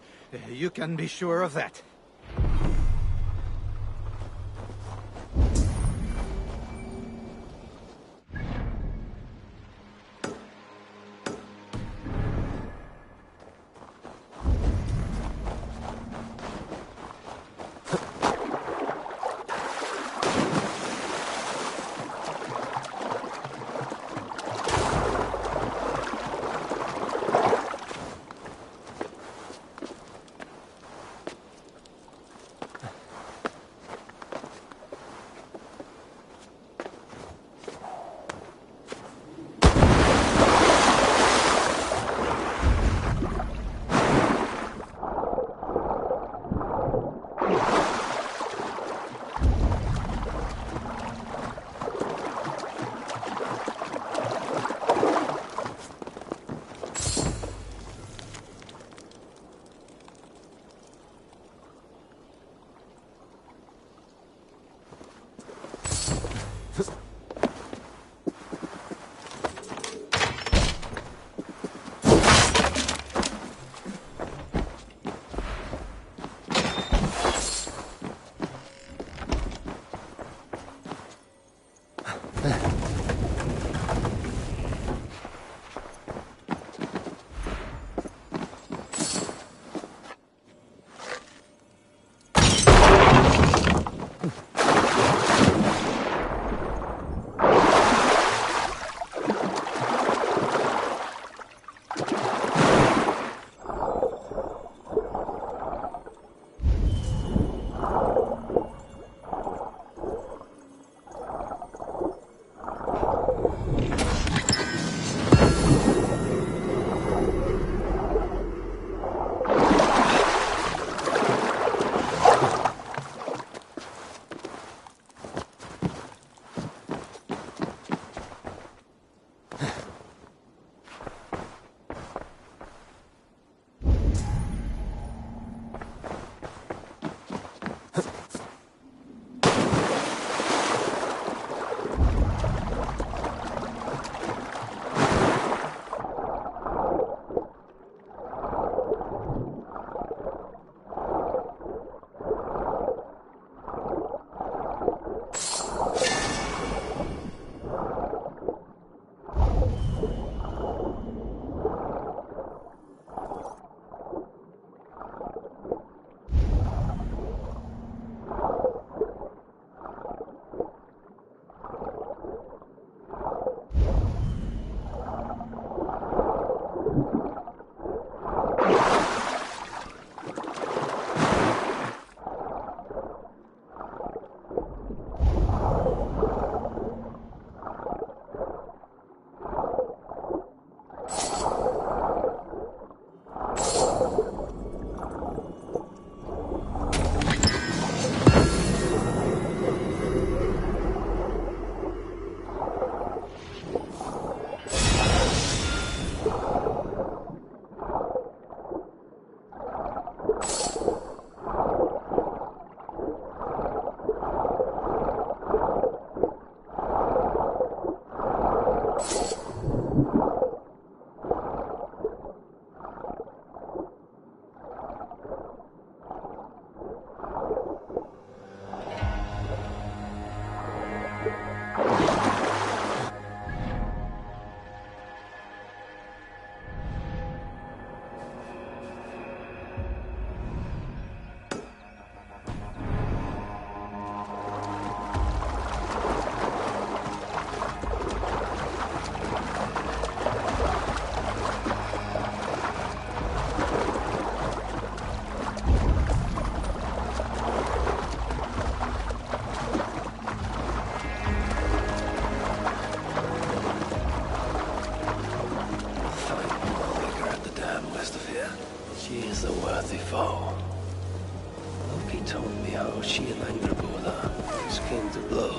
You can be sure of that.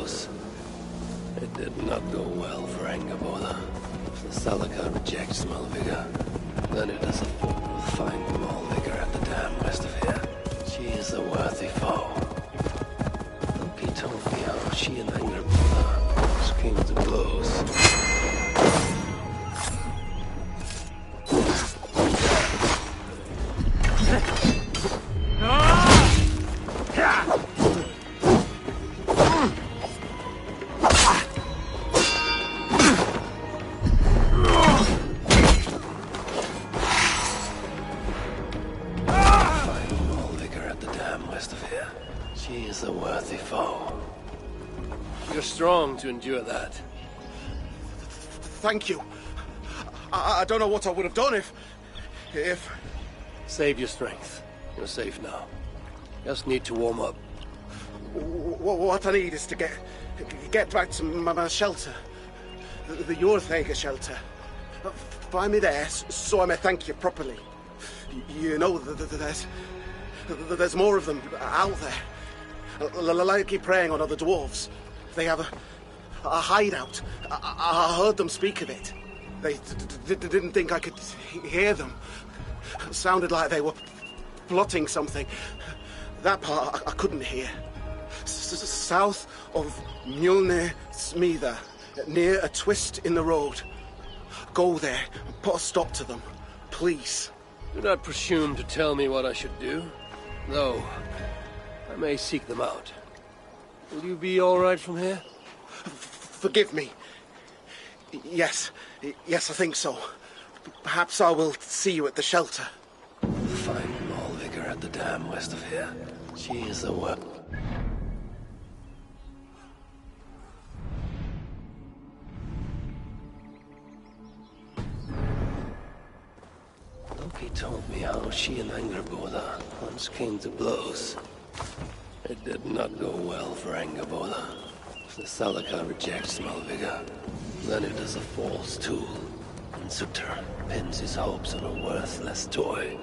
blows. It did not go well for Angerboda. If the Salaka rejects Malviga, then it is a fool will find Malviga at the dam west of here. She is a worthy foe. Loki told me how she and Angerboda came to blows. Strong to endure that. Thank you. I don't know what I would have done if... Save your strength. You're safe now. Just need to warm up. What I need is to get back to my shelter. The Jorthega shelter. Find me there so I may thank you properly. You know, there's more of them out there. Likely preying on other dwarves. They have a hideout. I heard them speak of it. They didn't think I could hear them. It sounded like they were plotting something. That part I couldn't hear. South of Mjolnir Smitha, near a twist in the road. Go there and put a stop to them, please. Do not presume to tell me what I should do, though I may seek them out. Will you be all right from here? Forgive me. Yes, I think so. Perhaps I will see you at the shelter. Find Malviga at the dam west of here. She is a work. Loki told me how she and Angerboda once came to blows. It did not go well for Angerboda. If the Salaka rejects Malviga, then it is a false tool, and Sutter pins his hopes on a worthless toy.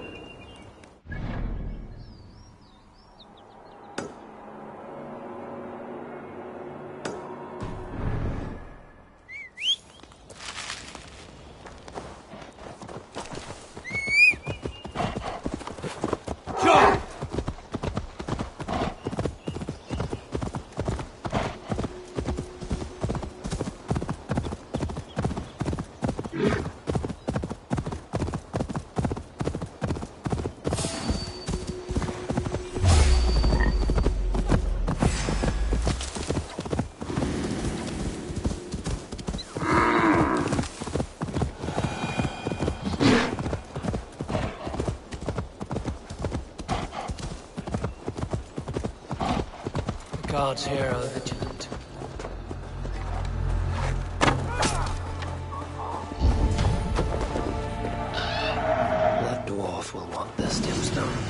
Guards here are vigilant. That dwarf will want this gemstone.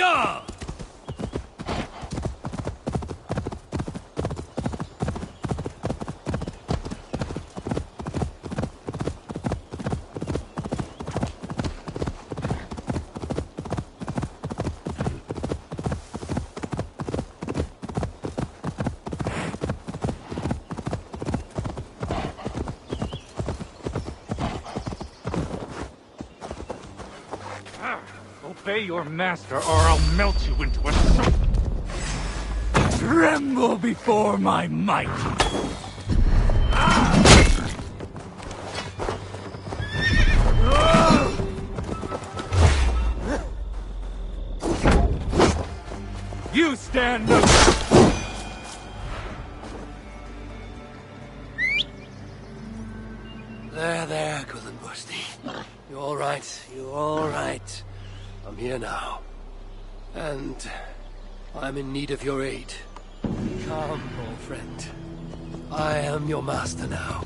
Yeah! Obey your master, or I'll melt you into a soup. Tremble before my might! You stand up! There, Gullenbursty. You all right? You all right? I'm here now. And I'm in need of your aid. Come, old friend. I am your master now.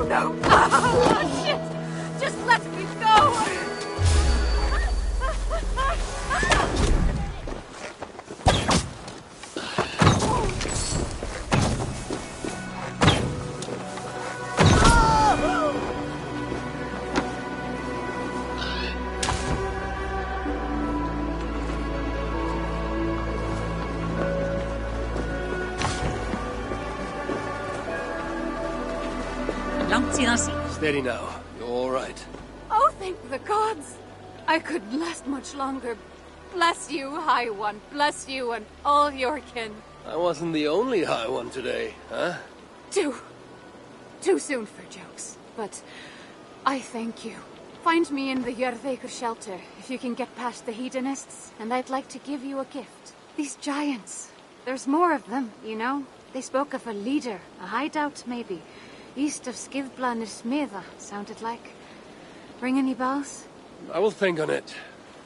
No! Ah, shit! Just let me go! Steady now. You're all right. Oh, thank the gods! I couldn't last much longer. Bless you, High One. Bless you and all your kin. I wasn't the only High One today, huh? To Too soon for jokes, but I thank you. Find me in the Jörðaker shelter if you can get past the hedonists, and I'd like to give you a gift. These giants. There's more of them, you know. They spoke of a leader, a hideout maybe. East of Skivblan is Smitha, sounded like. Ring any bells? I will think on it.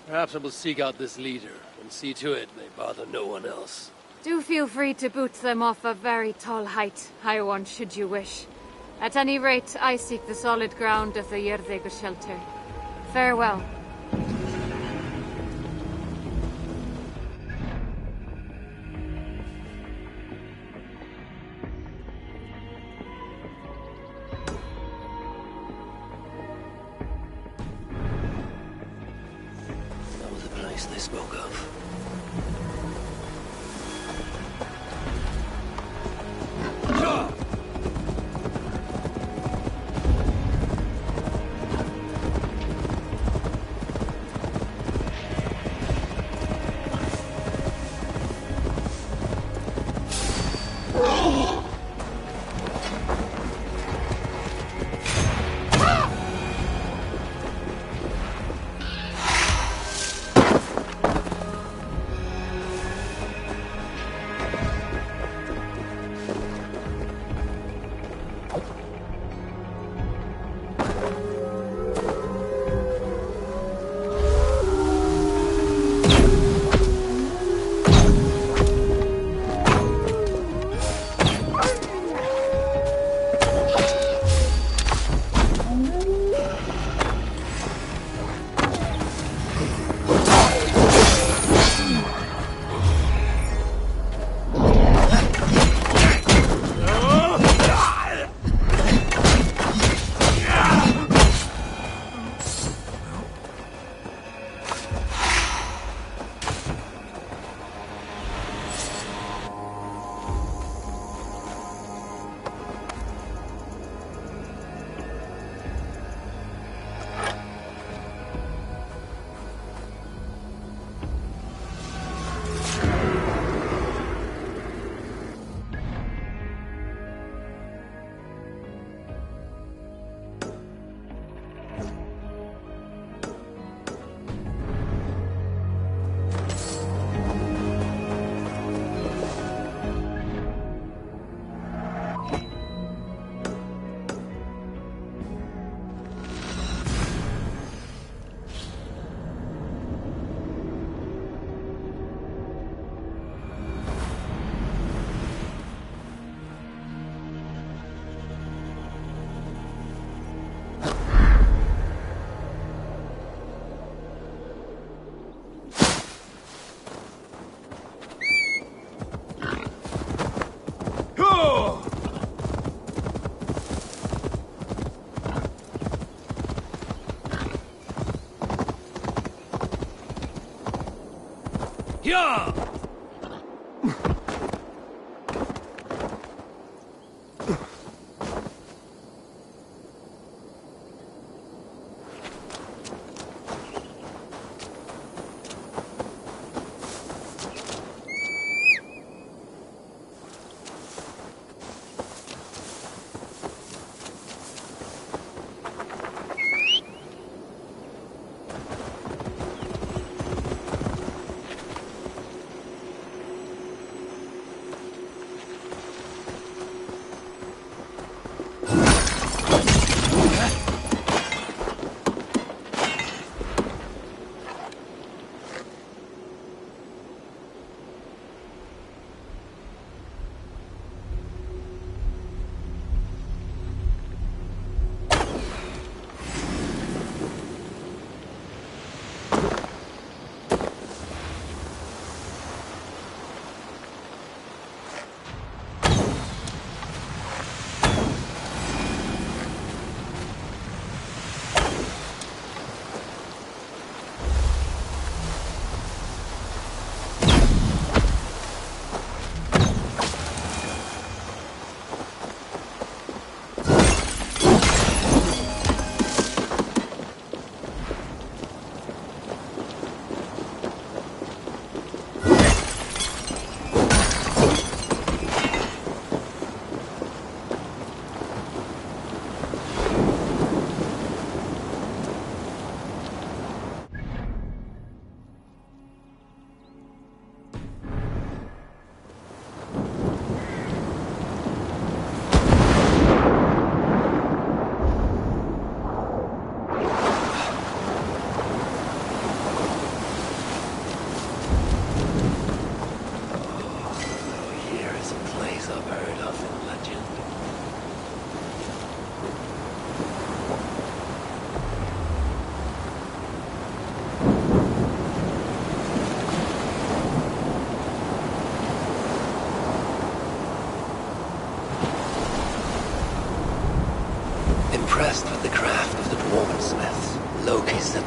Perhaps I will seek out this leader and see to it they bother no one else. Do feel free to boot them off a very tall height, high one should you wish. At any rate, I seek the solid ground of the Jörðaker shelter. Farewell. That was the place they spoke of. Yeah!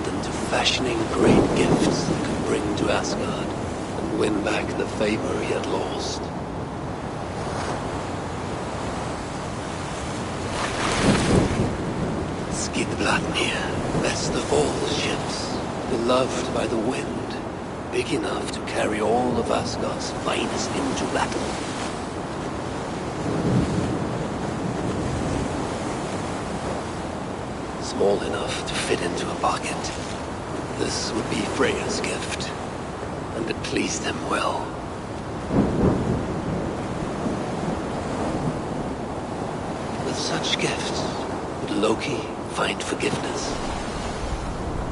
them to fashioning great gifts they could bring to Asgard and win back the favor he had lost. Skidbladnir, best of all ships, beloved by the wind, big enough to carry all of Asgard's finest into battle. Small enough to fit into a pocket. This would be Freya's gift, and it pleased him well. With such gifts, would Loki find forgiveness?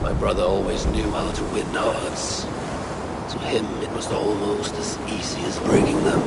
My brother always knew how to win hearts. To him, it was almost as easy as breaking them.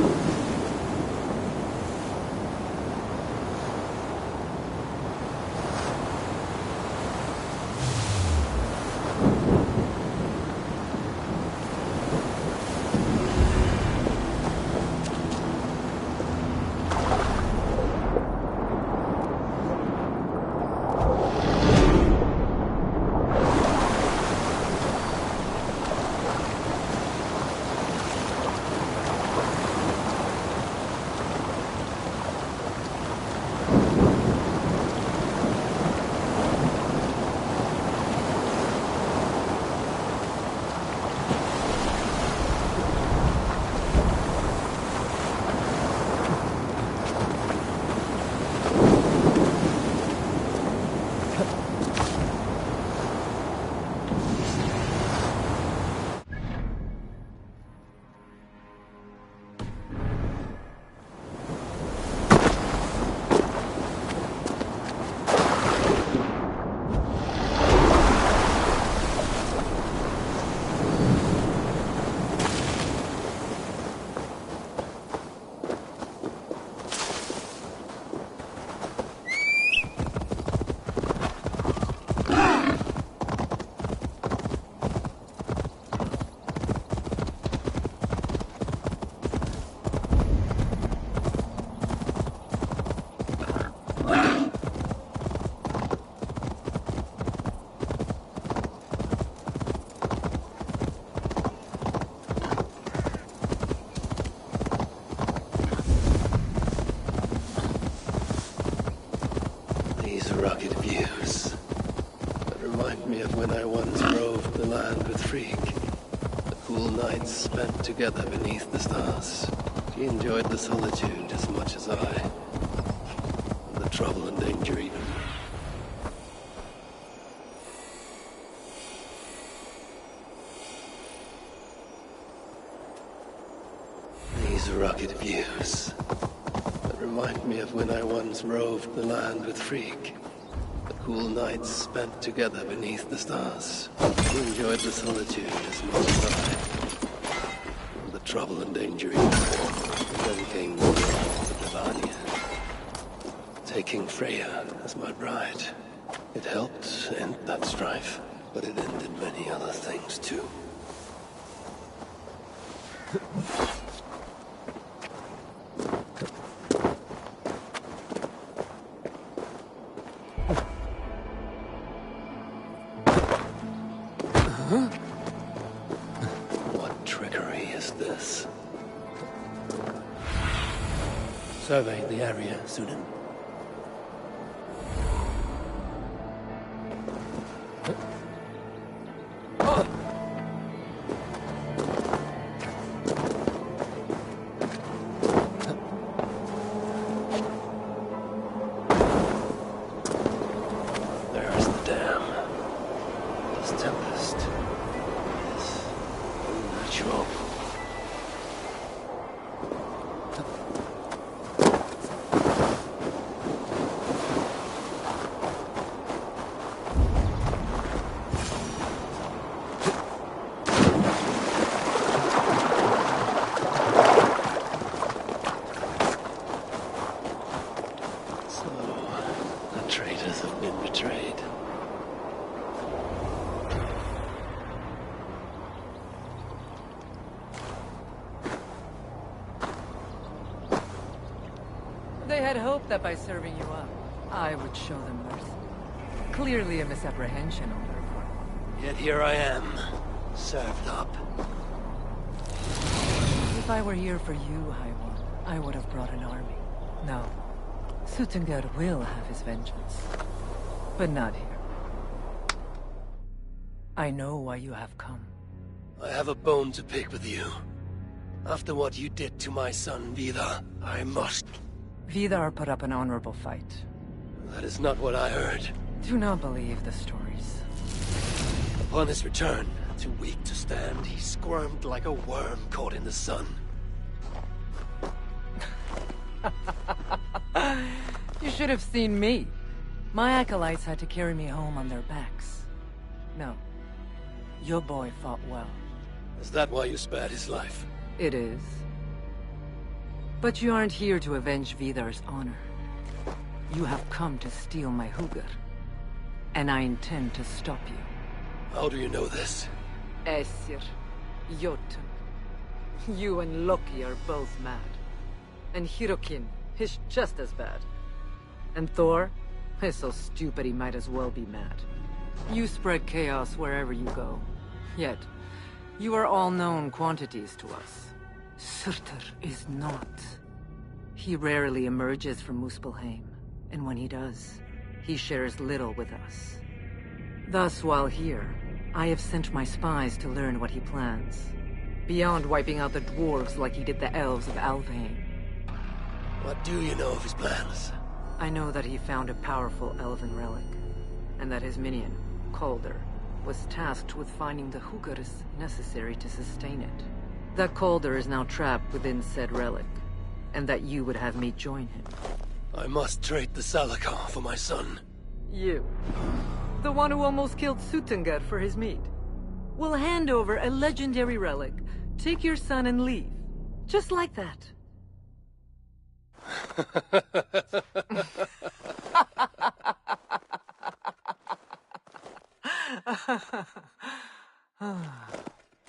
Rugged views that remind me of when I once roved the land with Frigg. The cool nights spent together beneath the stars. She enjoyed the solitude as much as I, and the trouble and danger even. These rugged views that remind me of when I once roved the land with Frigg. Cool nights spent together beneath the stars. She enjoyed the solitude as much as I. And the trouble and danger even. Then came the Valhalla. Taking Freya as my bride. It helped end that strife, but it ended many other things too. What trickery is this? Survey the area, Sunan. There's the dam. This tempest is unnatural. So, the traitors have been betrayed. They had hoped that by serving you up, I would show them mercy. Clearly a misapprehension on their part. Yet here I am, served up. If I were here for you, High One, I would have brought an army. No. Suttungr will have his vengeance. But not here. I know why you have come. I have a bone to pick with you. After what you did to my son, Vidar, I must... Vidar put up an honorable fight. That is not what I heard. Do not believe the stories. Upon his return, too weak to stand, he squirmed like a worm caught in the sun. You should have seen me. My acolytes had to carry me home on their backs. No. Your boy fought well. Is that why you spared his life? It is. But you aren't here to avenge Vidar's honor. You have come to steal my Hugr. And I intend to stop you. How do you know this? Aesir, Jotun. You and Loki are both mad. And Hirokin is just as bad. And Thor is so stupid he might as well be mad. You spread chaos wherever you go. Yet, you are all known quantities to us. Surtur is not. He rarely emerges from Muspelheim, and when he does, he shares little with us. Thus, while here, I have sent my spies to learn what he plans. Beyond wiping out the dwarves like he did the elves of Alfheim. What do you know of his plans? I know that he found a powerful elven relic, and that his minion, Calder, was tasked with finding the Hugrs necessary to sustain it. That Calder is now trapped within said relic, and that you would have me join him. I must trade the Salakar for my son. You, the one who almost killed Suttungr for his meat, will hand over a legendary relic, take your son and leave. Just like that.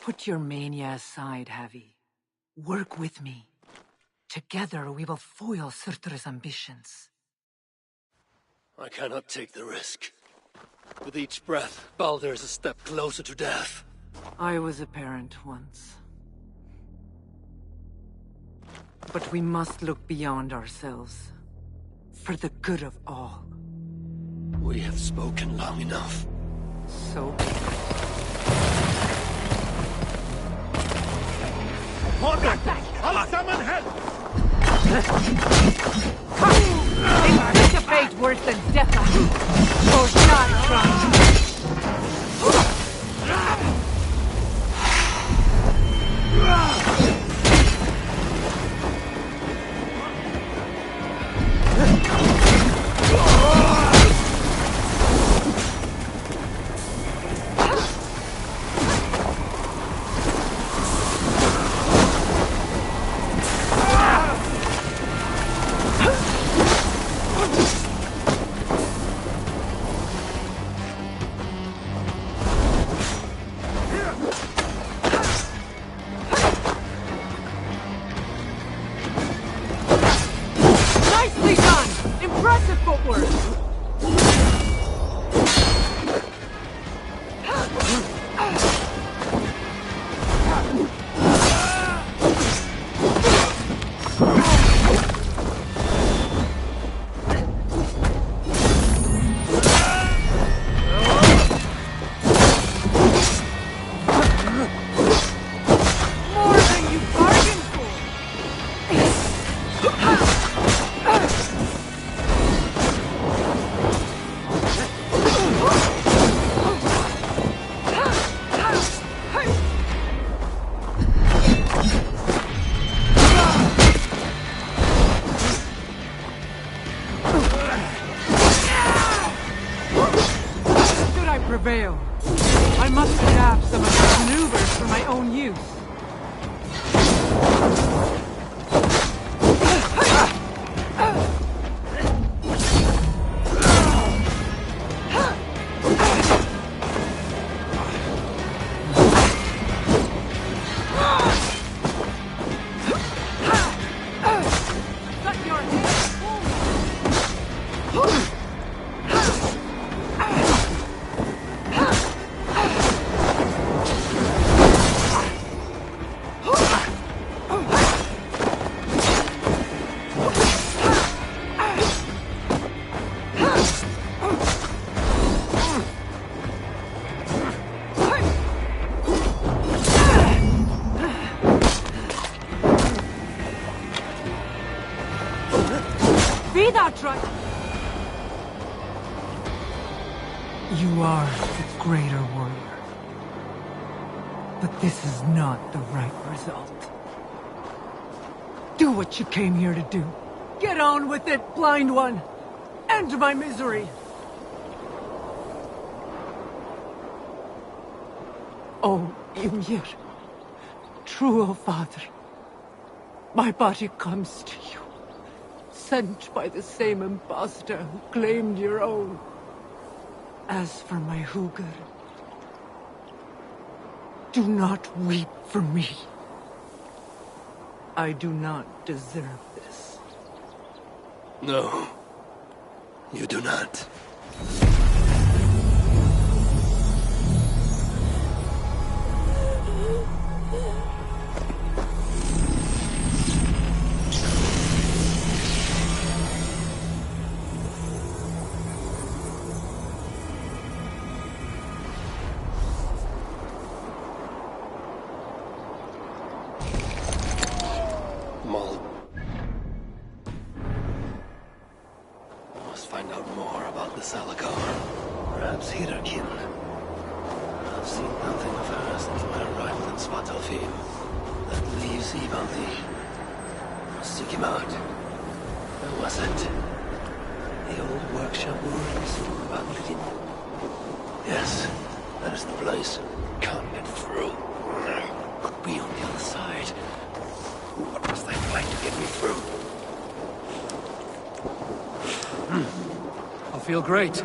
Put your mania aside, Havi. Work with me. Together we will foil Surtur's ambitions. I cannot take the risk. With each breath, Baldur is a step closer to death. I was a parent once. But we must look beyond ourselves. For the good of all. We have spoken long enough. So... I'll summon help! It's a fate worse than death. Or not trying. Nicely done! Impressive footwork! Prevail. I must adapt some of these maneuvers for my own use. Cut your head forward. Be that right? You are the greater warrior. But this is not the right result. Do what you came here to do. Get on with it, blind one! End my misery! Oh, Ymir. True, O Father. My body comes to you. Sent by the same impostor who claimed your own. As for my Hugr, do not weep for me. I do not deserve this. No, you do not. Find out more about the Salakar. Perhaps Hirakin. I've seen nothing of her since my arrival in Svartalfheim. That leaves Ivaldi. Seek him out. Where was it? The old workshop ruins in Valhalla. Yes, that is the place. Can't get through. Could be on the other side. What must I find to get me through? I'll feel great.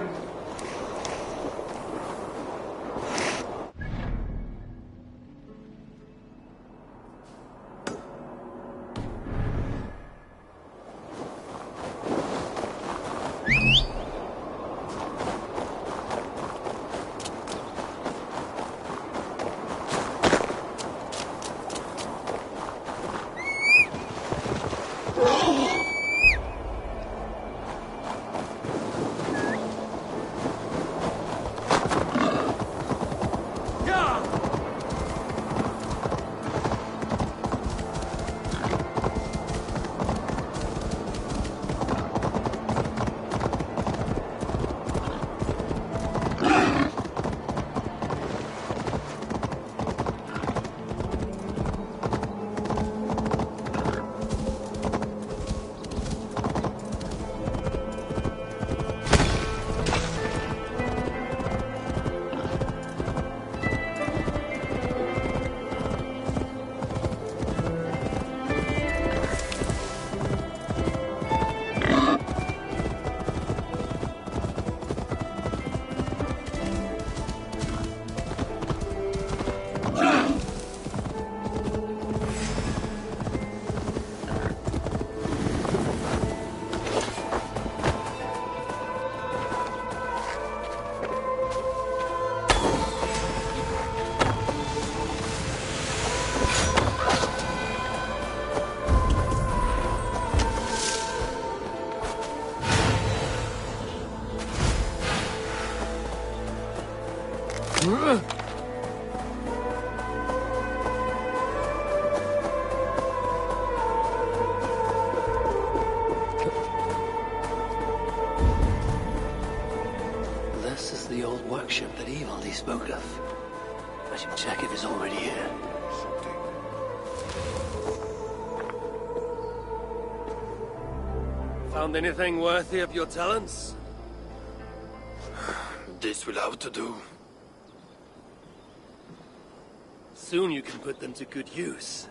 This is the old workshop that Ivaldi spoke of. I should check if it's already here. Found anything worthy of your talents? This will have to do. Soon you can put them to good use.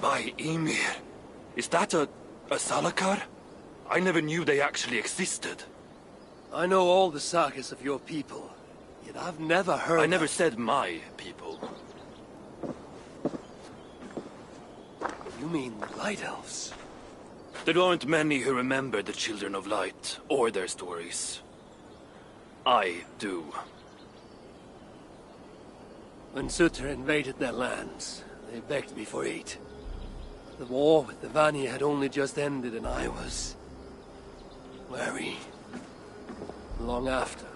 By Ymir, is that a Salakar? I never knew they actually existed. I know all the sagas of your people, yet I've never heard I never said my people. You mean the Light Elves? There aren't many who remember the Children of Light, or their stories. I do. When Sutter invaded their lands, they begged me for aid. The war with the Vanir had only just ended and I was wary. Long after,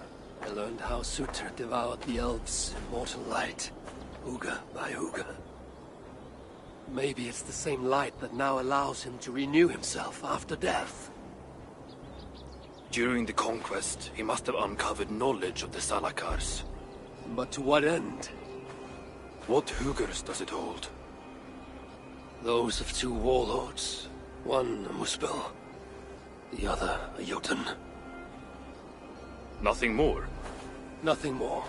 I learned how Sutter devoured the elves' immortal light, Uga by Uga. Maybe it's the same light that now allows him to renew himself after death. During the conquest, he must have uncovered knowledge of the Salakars. But to what end? What Hugers does it hold? Those of two warlords. One a Muspel, the other a Jotun. Nothing more? Nothing more.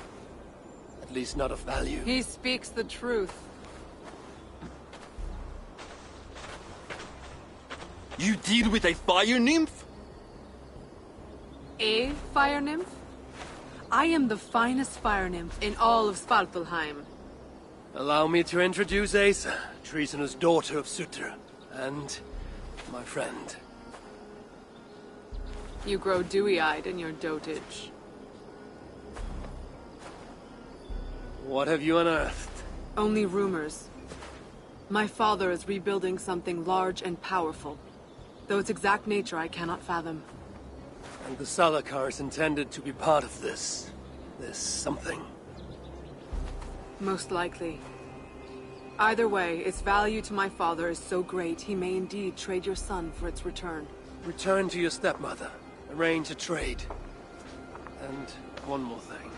At least not of value. He speaks the truth. You deal with a fire nymph? A fire nymph? I am the finest fire nymph in all of Svartalheim. Allow me to introduce Asa, treasonous daughter of Sutra, and my friend. You grow dewy-eyed in your dotage. What have you unearthed? Only rumors. My father is rebuilding something large and powerful, though its exact nature I cannot fathom. And the Salakars intended to be part of this something. Most likely. Either way, its value to my father is so great he may indeed trade your son for its return. Return to your stepmother. Arrange a trade. And one more thing.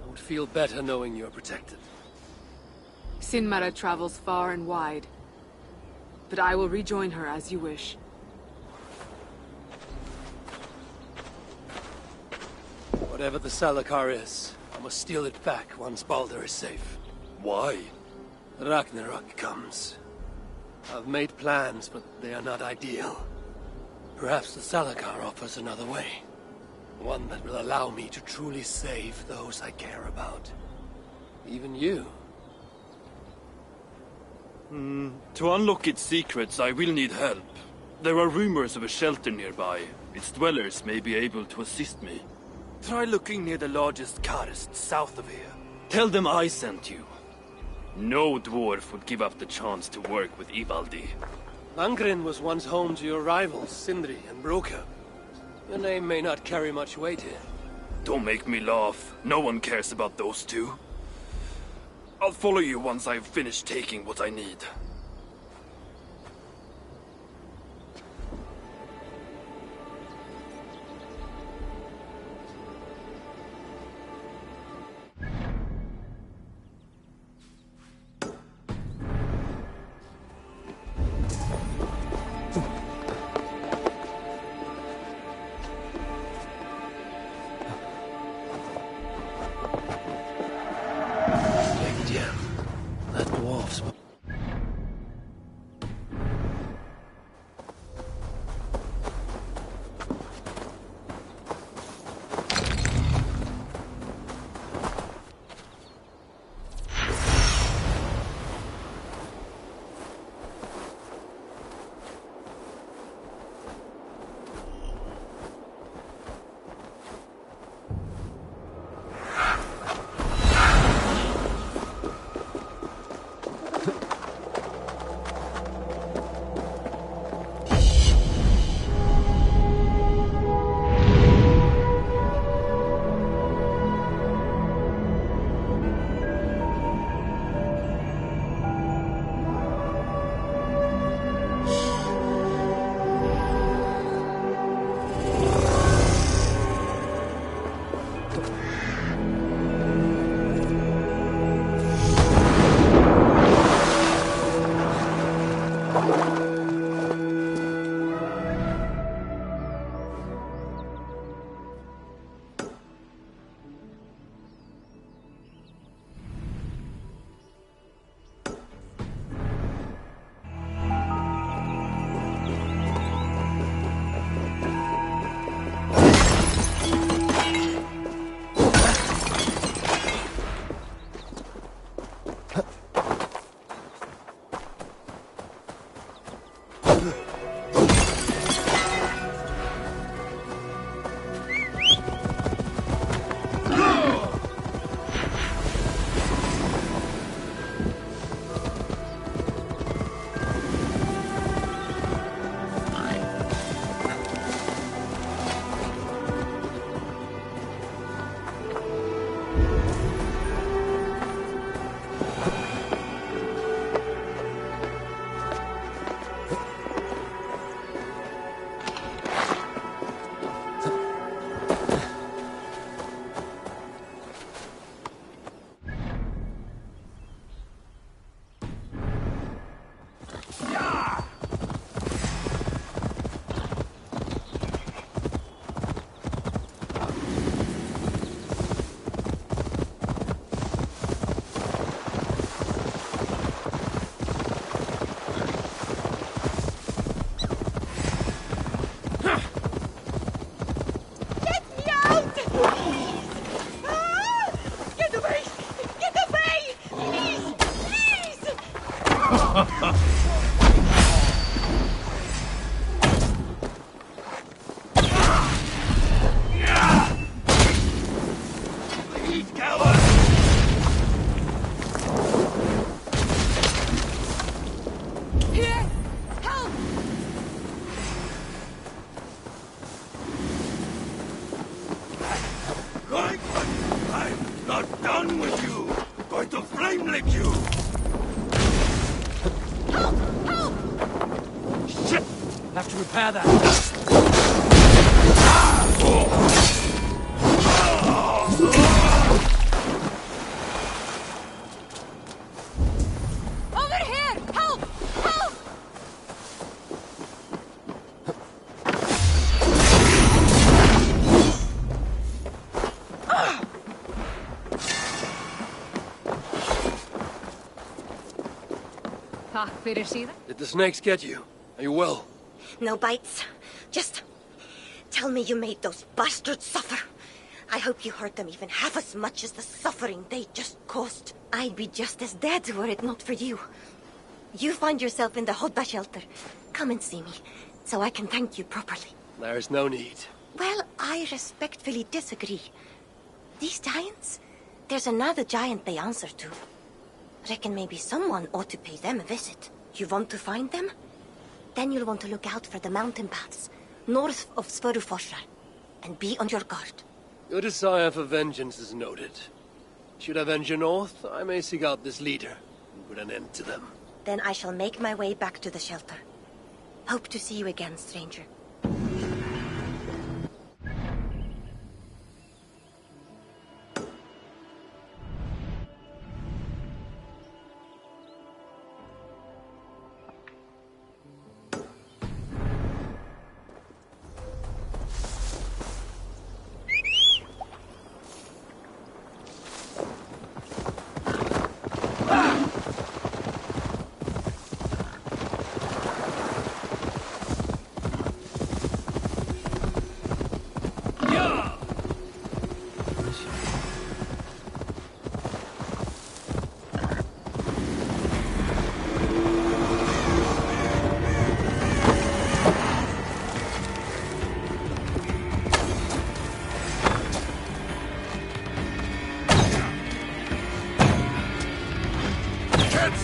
I would feel better knowing you're protected. Sinmara travels far and wide, but I will rejoin her as you wish. Whatever the Salakar is, I must steal it back once Baldur is safe. Why? Ragnarok comes. I've made plans, but they are not ideal. Perhaps the Salakar offers another way. One that will allow me to truly save those I care about. Even you. To unlock its secrets, I will need help. There are rumors of a shelter nearby. Its dwellers may be able to assist me. Try looking near the largest karst south of here. Tell them I sent you. No dwarf would give up the chance to work with Ivaldi. Langren was once home to your rivals, Sindri and Broka. Your name may not carry much weight here. Don't make me laugh. No one cares about those two. I'll follow you once I've finished taking what I need. Prepare that. Over here! Help! Help! Did the snakes get you? Are you well? No bites. Just tell me you made those bastards suffer. I hope you hurt them even half as much as the suffering they just caused. I'd be just as dead were it not for you. You find yourself in the Hodda shelter. Come and see me, so I can thank you properly. There's no need. Well, I respectfully disagree. These giants? There's another giant they answer to. Reckon maybe someone ought to pay them a visit. You want to find them? Then you'll want to look out for the mountain paths, north of Svörufossar, and be on your guard. Your desire for vengeance is noted. Should I venture north, I may seek out this leader and put an end to them. Then I shall make my way back to the shelter. Hope to see you again, stranger.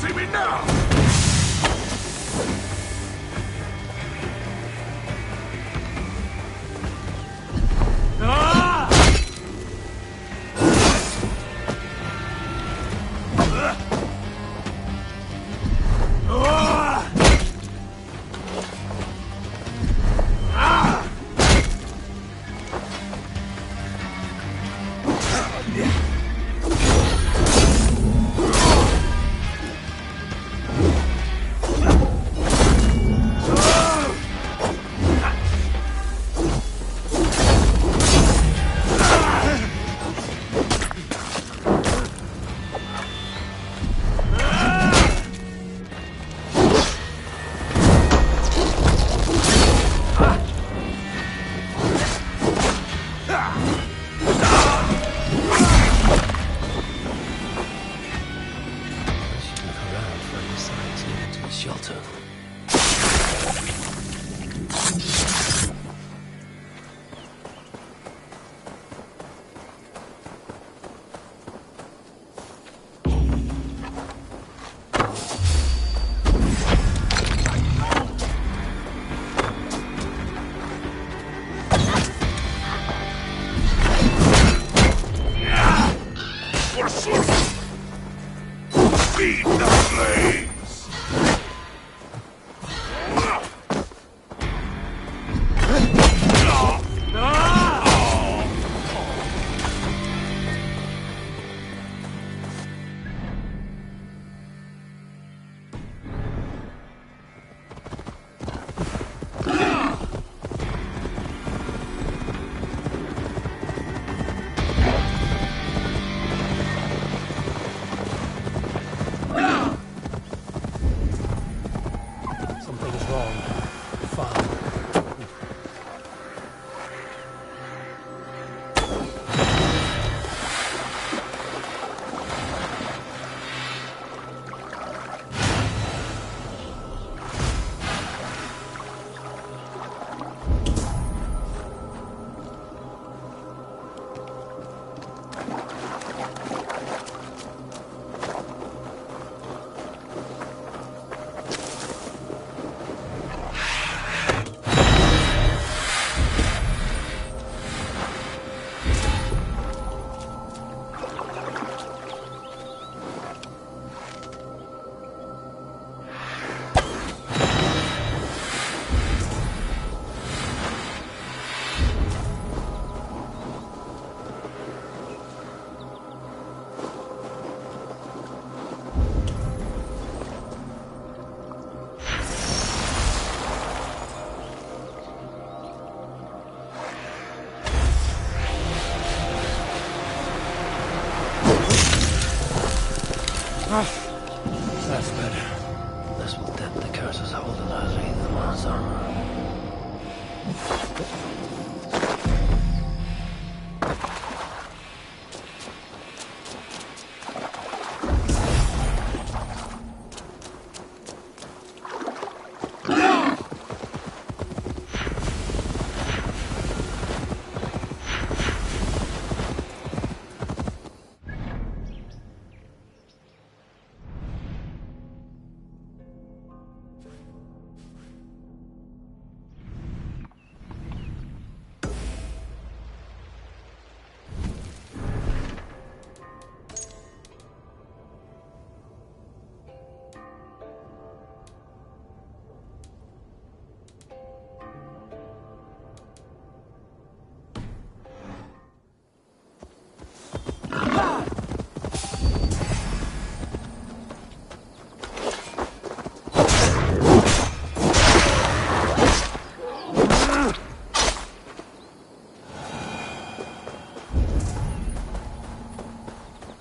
See me now! Shelter. Feed the flames! Ah! That's better. This will dent the curse's hold on our wreath of Mars armor.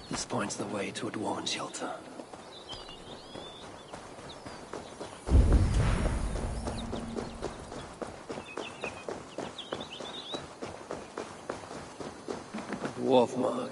This points the way to a dwarven shelter. Dwarf mark.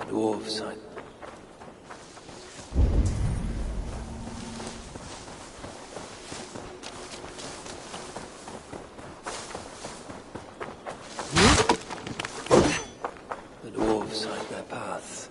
Dwarf sign. The dwarves hide their path.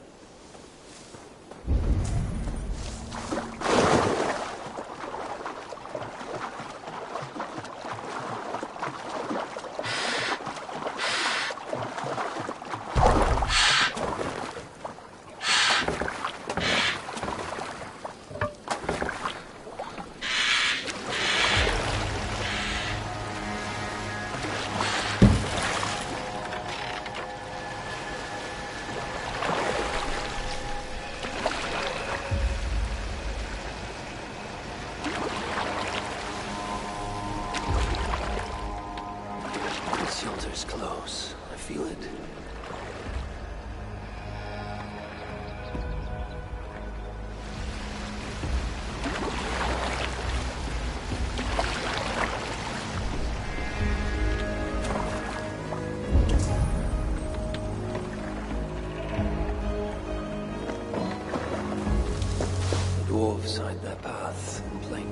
The shelter's close. I feel it. The dwarves hide their path in plain.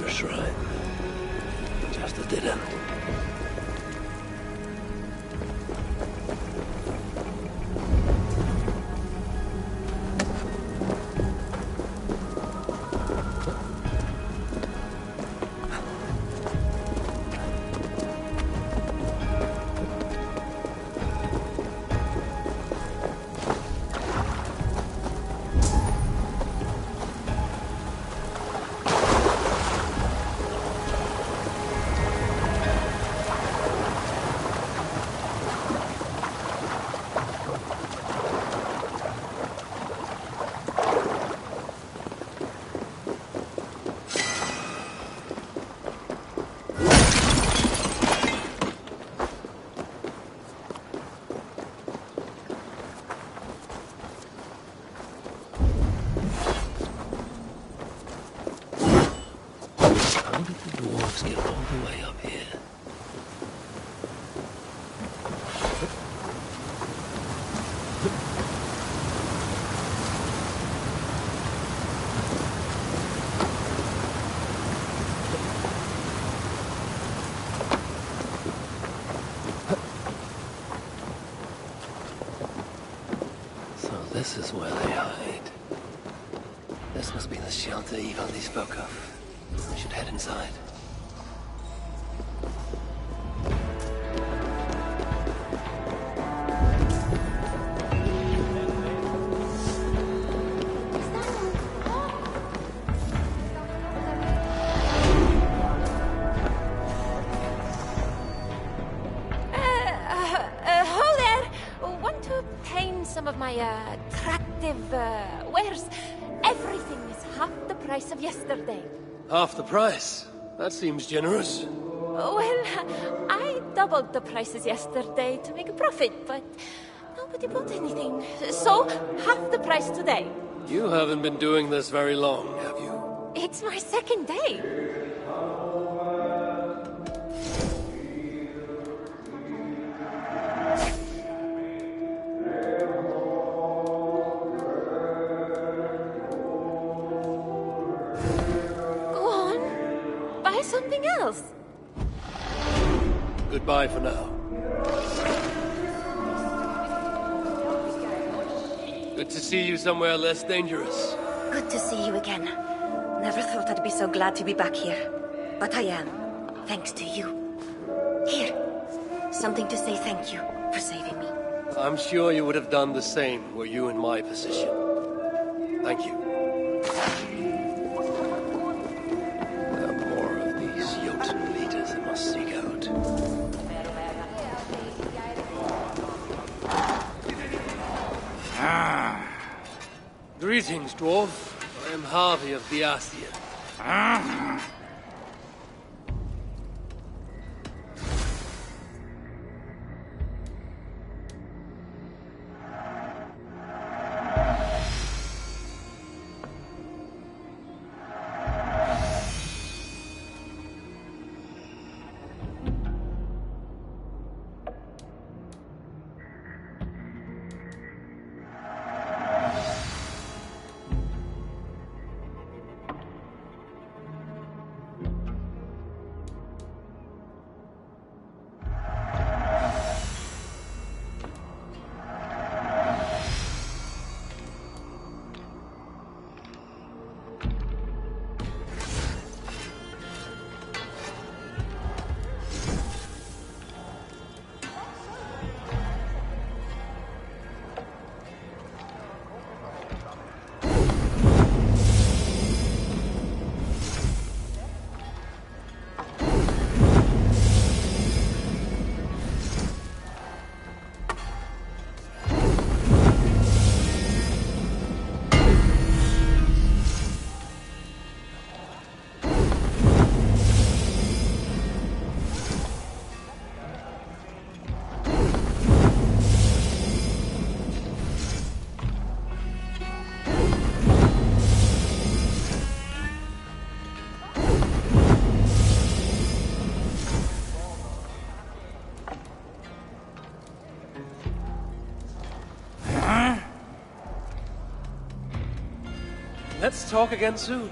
Shrine. Just a dead end. dwarves get all the way up here? This is where they hide. This must be the shelter Ivaldi spoke of. We should head inside. Some of my attractive wares. Everything is half the price of yesterday. Half the price? That seems generous. Well, I doubled the prices yesterday to make a profit, but nobody bought anything. So, half the price today. You haven't been doing this very long, have you? It's my second day. Something else. Goodbye for now. Good to see you somewhere less dangerous. Good to see you again. Never thought I'd be so glad to be back here. But I am, thanks to you. Here, something to say thank you for saving me. I'm sure you would have done the same were you in my position. Thank you. Seek out. Greetings, dwarf. I am Harvey of Diasia. Let's talk again soon.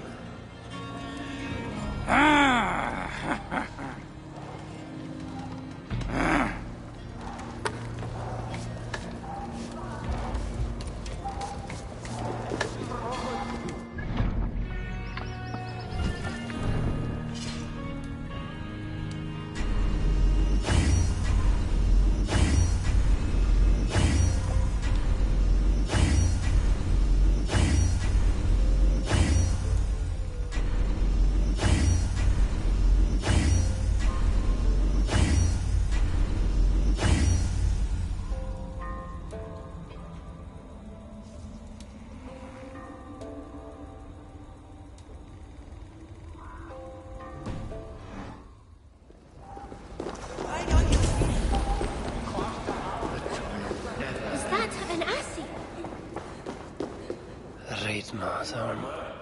Raidmar's armor.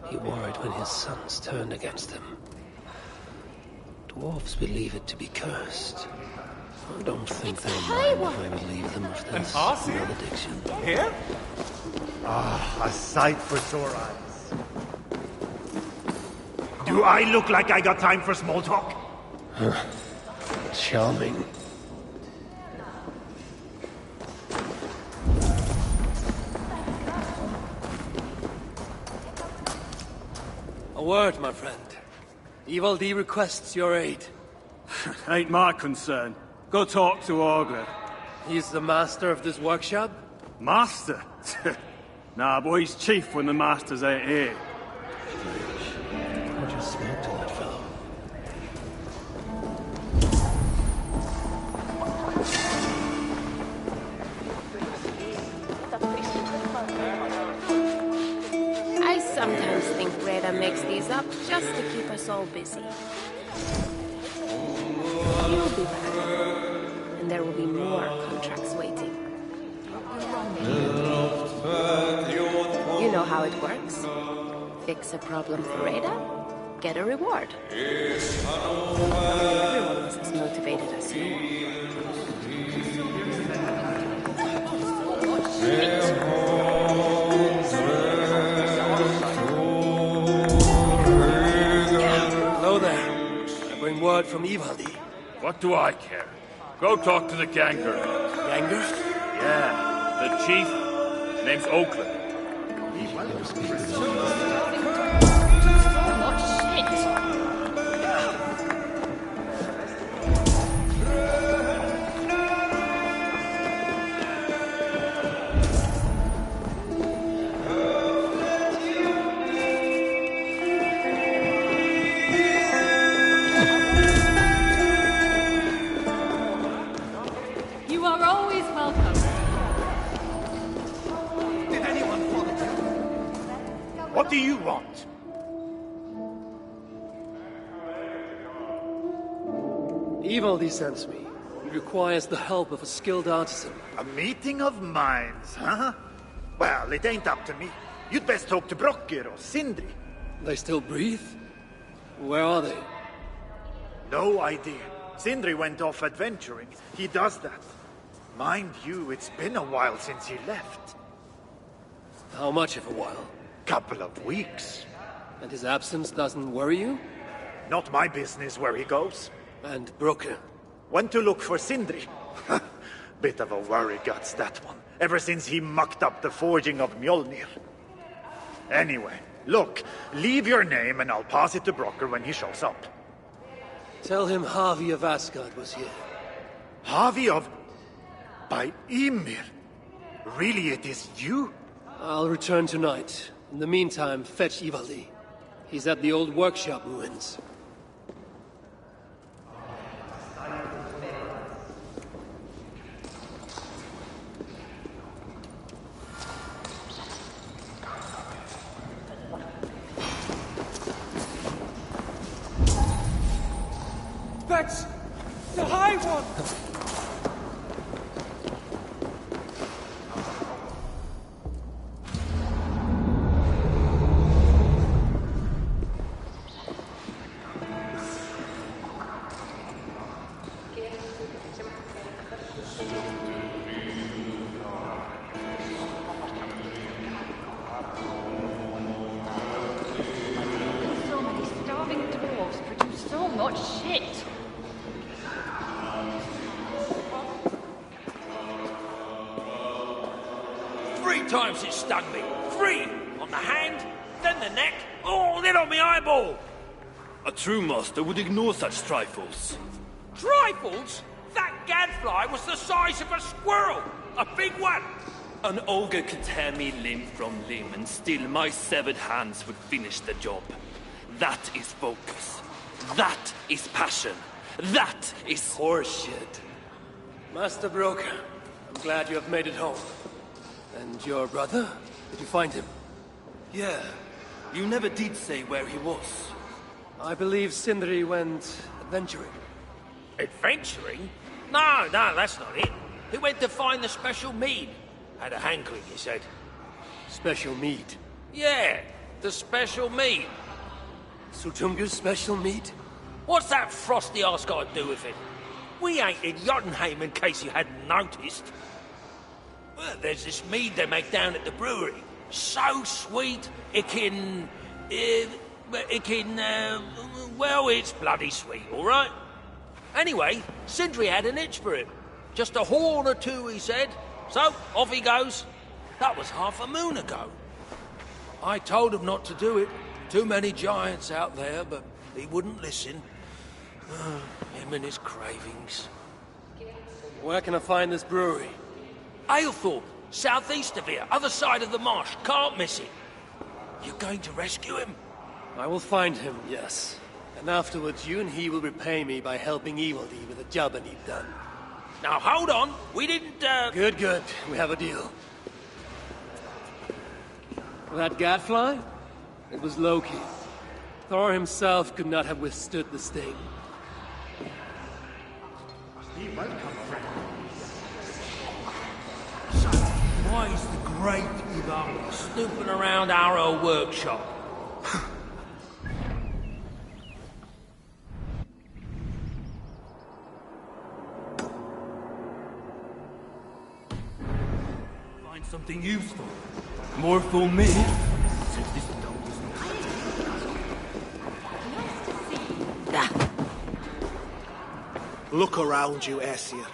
He wore it when his sons turned against him. Dwarves believe it to be cursed. I don't think they'll high mind if I relieve them of this malediction. Here? Ah, a sight for sore eyes. Do I look like I got time for small talk? Charming. A word, my friend. Ivaldi requests your aid. Ain't my concern. Go talk to Augur. He's the master of this workshop? Master? Nah, but he's chief when the masters ain't here. I just spoke to that fellow. I sometimes think Reda makes these up just to keep us all busy. You'll be back, and there will be more contracts waiting. You know how it works. Fix a problem for Reda, get a reward. Everyone was as motivated as you. Hello there. I bring word from Ivaldi. What do I care? Go talk to the Ganger. Ganger? Yeah, the chief. Name's Oakland. You are always welcome. Did anyone follow you? What do you want? Ivaldi sends me. He requires the help of a skilled artisan. A meeting of minds, huh? Well, it ain't up to me. You'd best talk to Brokker or Sindri. They still breathe? Where are they? No idea. Sindri went off adventuring. He does that. Mind you, it's been a while since he left. How much of a while? Couple of weeks. And his absence doesn't worry you? Not my business where he goes. And Brokker? Went to look for Sindri. Bit of a worry guts, that one. Ever since he mucked up the forging of Mjolnir. Anyway, look, leave your name and I'll pass it to Brokker when he shows up. Tell him Harvey of Asgard was here. Harvey of... by Ymir? Really, it is you? I'll return tonight. In the meantime, fetch Ivaldi. He's at the old workshop ruins. That's the High One! So many starving dwarves produce so much shit. 3 times it stung me. 3! On the hand, then the neck, oh, then on my eyeball! A true master would ignore such trifles. Trifles? That gadfly was the size of a squirrel! A big one! An ogre could tear me limb from limb, and still my severed hands would finish the job. That is focus. That is passion. That is horseshit. Master Broker, I'm glad you have made it home. And your brother? Did you find him? Yeah. You never did say where he was. I believe Sindri went adventuring. Adventuring? No, that's not it. He went to find the special mead. Had a hankering, he said. Special mead? Yeah, the special mead. Sutunga's special mead? What's that frosty arse got to do with it? We ain't in Jotunheim, in case you hadn't noticed. Well, there's this mead they make down at the brewery. So sweet, well, it's bloody sweet, all right? Anyway, Sindri had an itch for it. Just a horn or two, he said. So, off he goes. That was half a moon ago. I told him not to do it. Too many giants out there, but he wouldn't listen. Him and his cravings. Where can I find this brewery? Aylthorpe, southeast of here, other side of the marsh. Can't miss it. You're going to rescue him? I will find him, yes. And afterwards, you and he will repay me by helping Evildee with the job I need done. Now, hold on. We didn't, Good, good. We have a deal. That gadfly? It was Loki. Thor himself could not have withstood the sting. Be welcome, friend. So, why is the great Ivan snooping around our old workshop? Find something useful. More for me. Since this dog is Look around you, Aesir.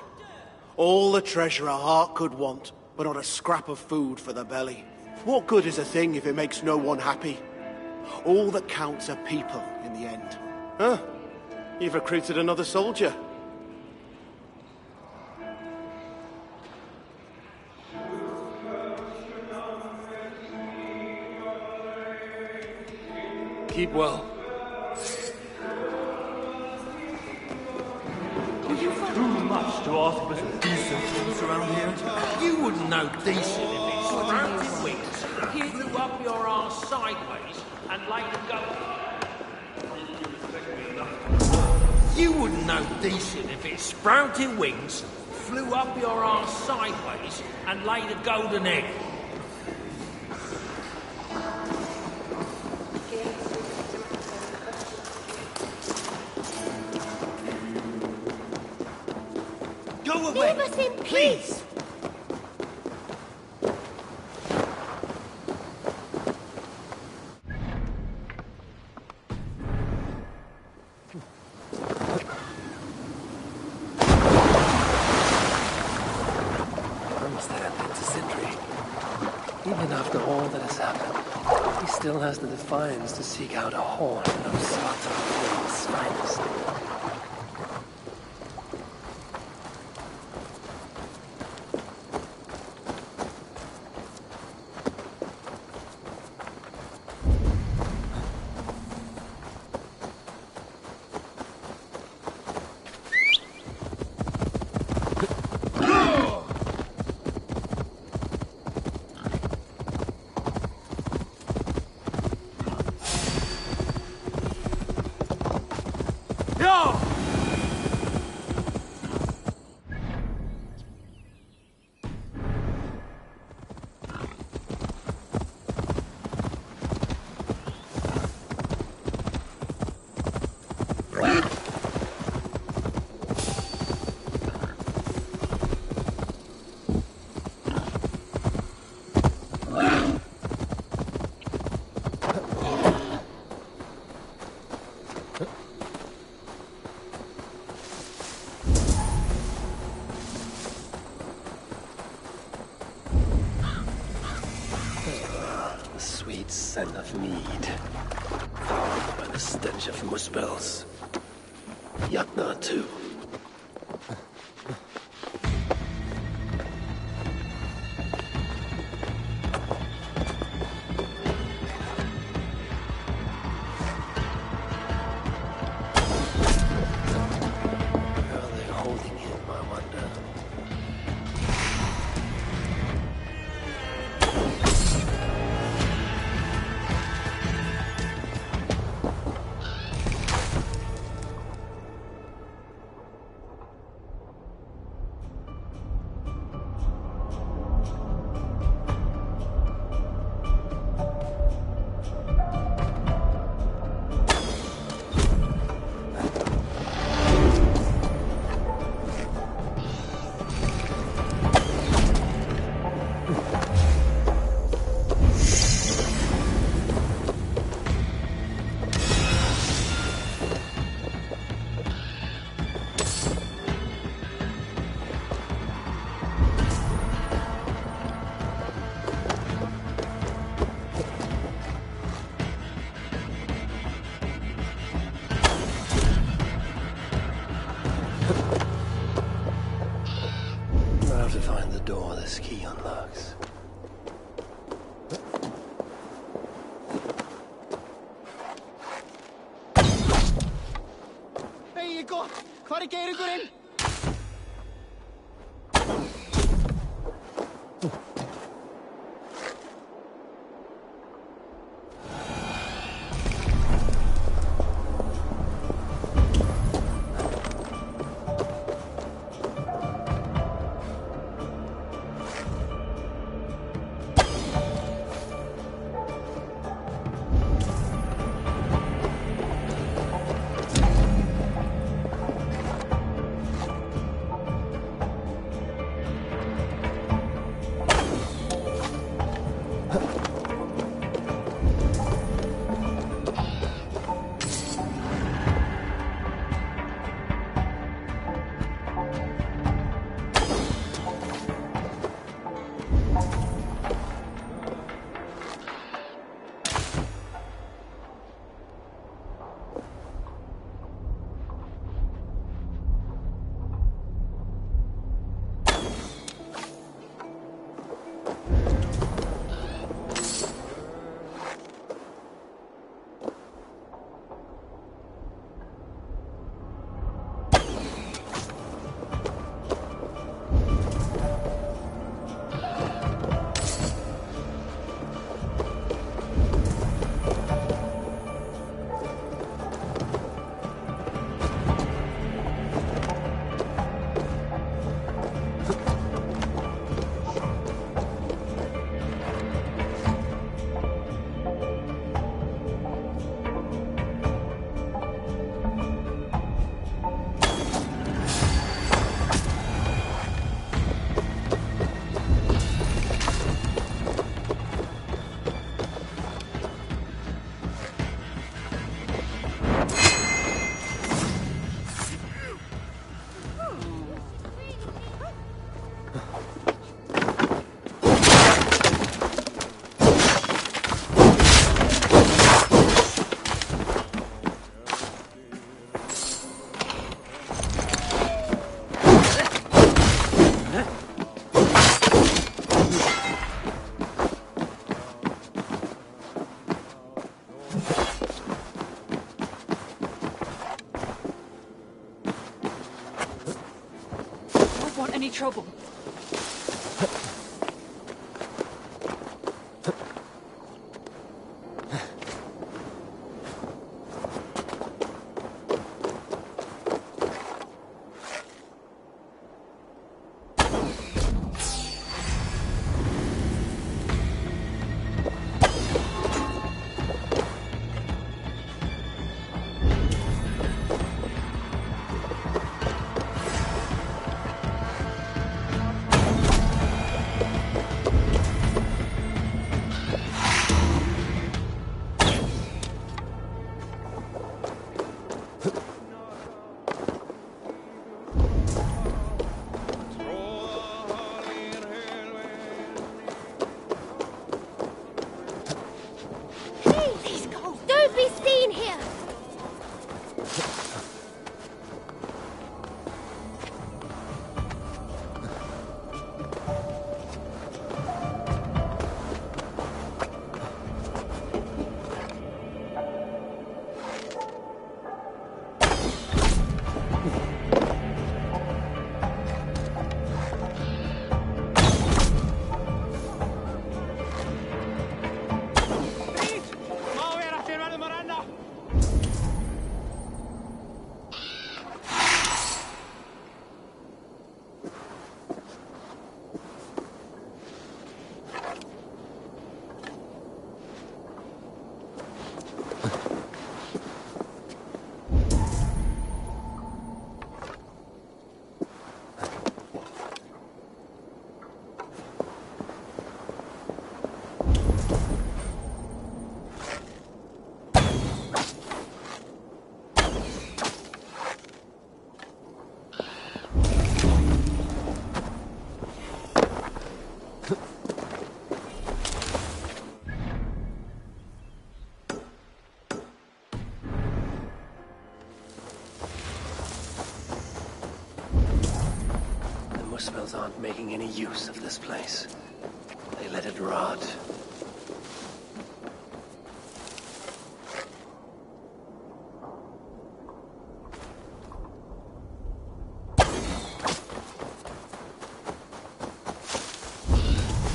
All the treasure a heart could want, but not a scrap of food for the belly. What good is a thing if it makes no one happy? All that counts are people in the end. Huh? You've recruited another soldier. Keep well. too much to ask for some decent things around here. You wouldn't know decent if it sprouted wings, flew up your arse sideways, and laid a go. You wouldn't know decent if it sprouted wings, flew up your arse sideways, and laid a golden egg. Go away! Leave us in peace! Even after all that has happened, he still has the defiance to seek out a horn of Svartalf's finest. Scent of mead, followed by the stench of muspels. Yakna too. Where are they holding him, I wonder? door this key unlocks. Hey, you go! Corrigator, go in! Any trouble? Hospitals aren't making any use of this place. They let it rot.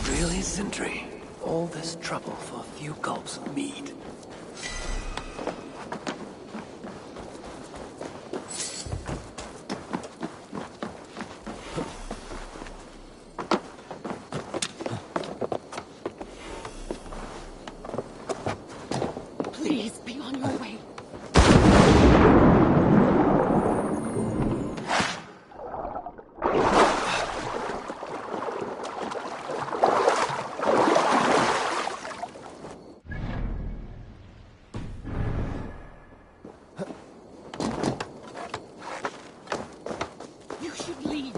Really, Sindri? All this trouble for a few gulps of mead? Please, be on your way. You should leave.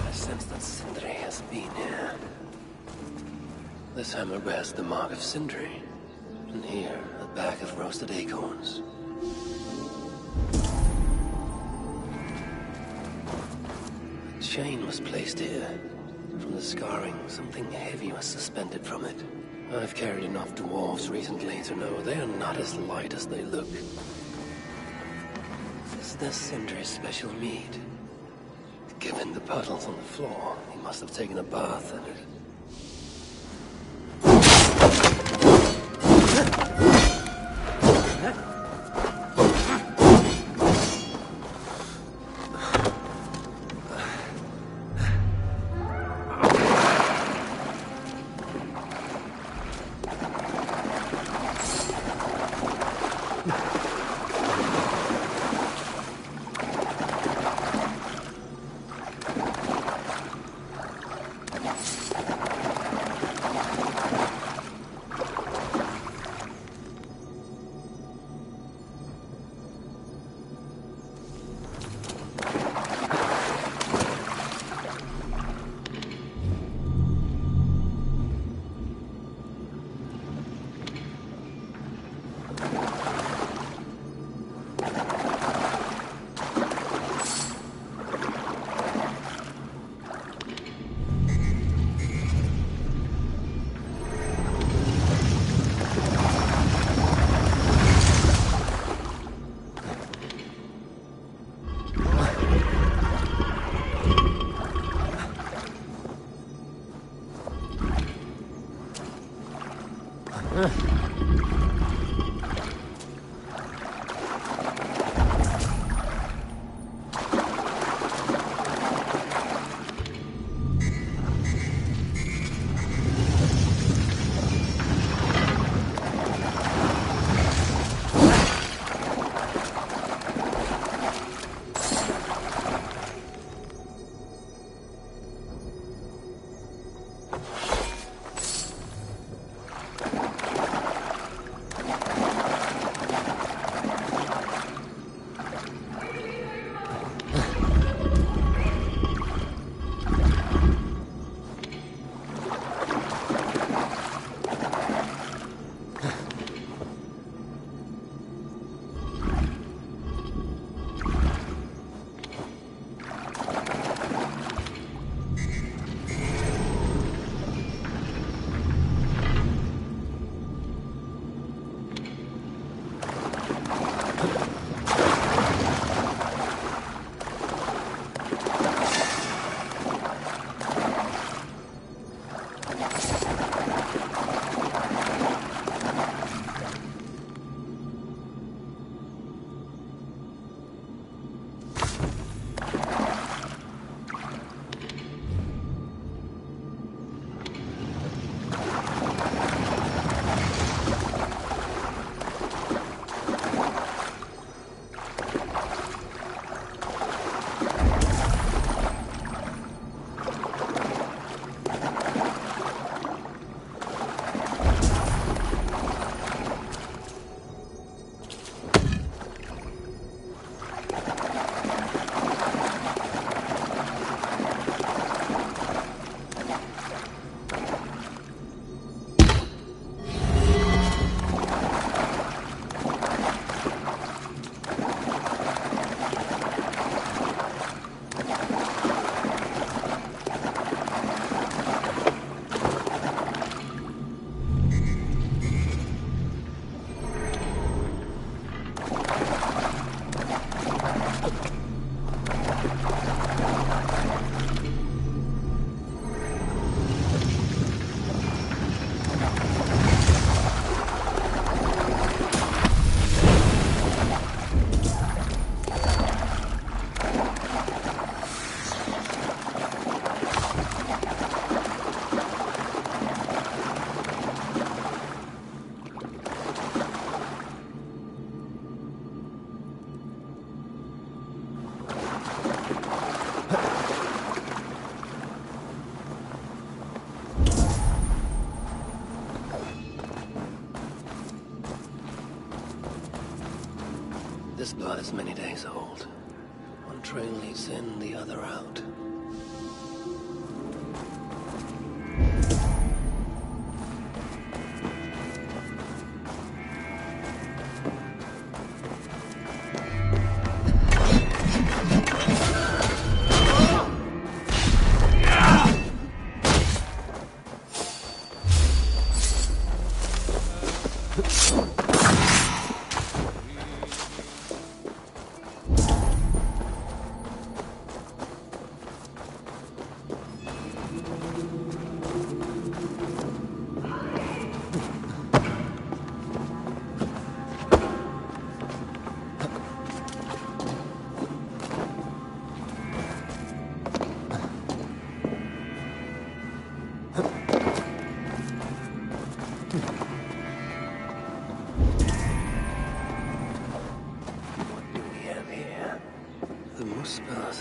I sense that Sindri has been here. This hammer bears the mark of Sindri. And here, a bag of roasted acorns. A chain was placed here. From the scarring, something heavy was suspended from it. I've carried enough dwarves recently to know they are not as light as they look. Is this Sindri's special mead? Given the puddles on the floor, he must have taken a bath in it. as many days old. One trail leads in, the other out.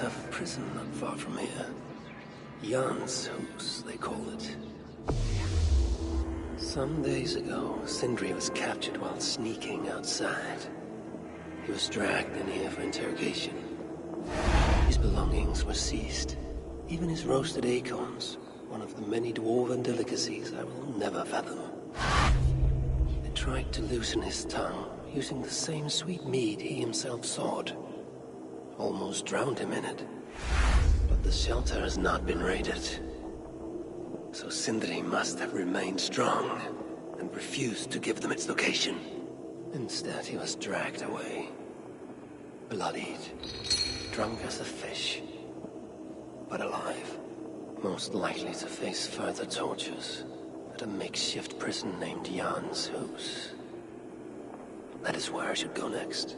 Have a prison not far from here. Jan's House, they call it. Some days ago, Sindri was captured while sneaking outside. He was dragged in here for interrogation. His belongings were seized. Even his roasted acorns, one of the many dwarven delicacies I will never fathom. They tried to loosen his tongue, using the same sweet mead he himself sought. Almost drowned him in it. But the shelter has not been raided. So Sindri must have remained strong and refused to give them its location. Instead, he was dragged away. Bloodied, drunk as a fish, but alive. Most likely to face further tortures at a makeshift prison named Jan's House. That is where I should go next.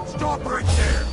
Stop right there!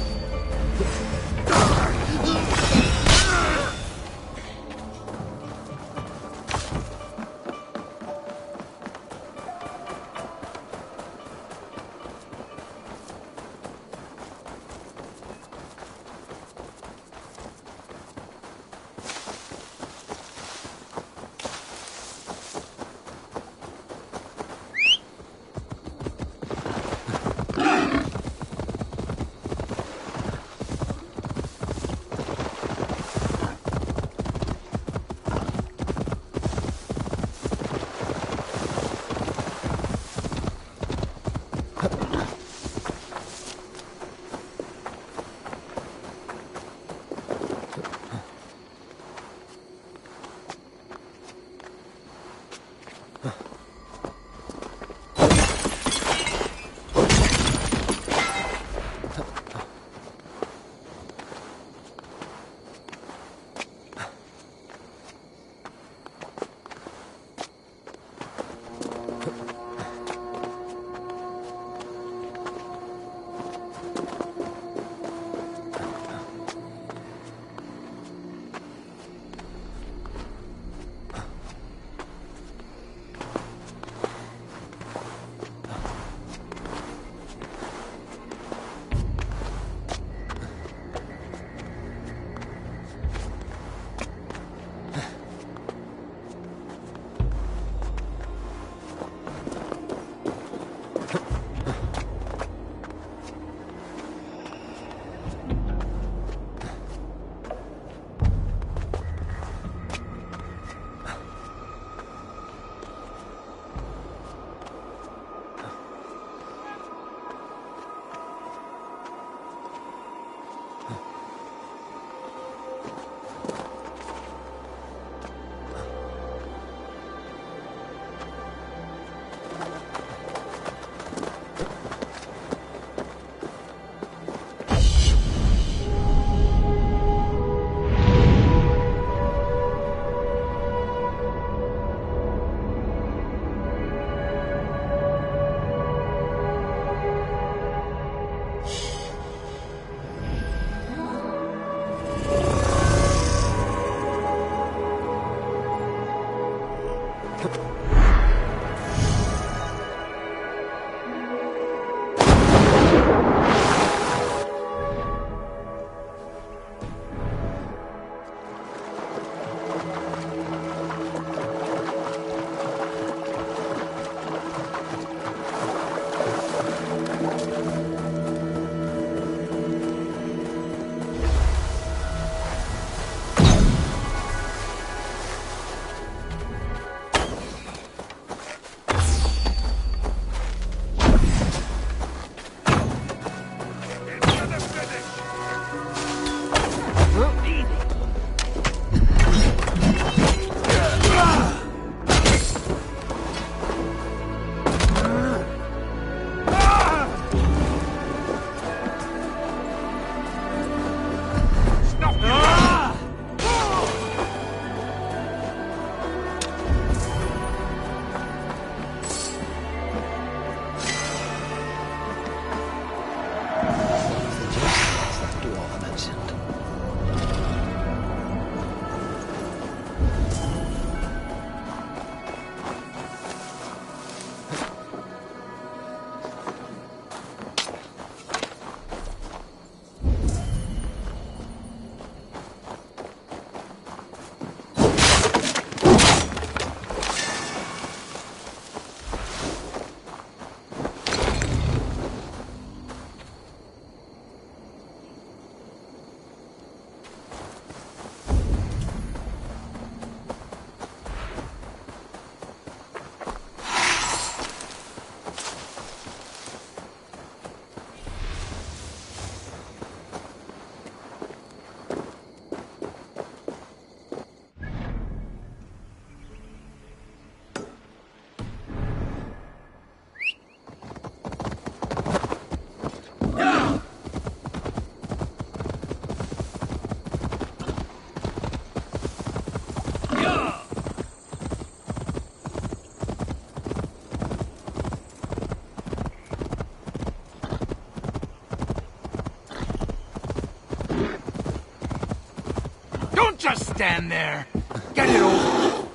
Don't just stand there. Get it over.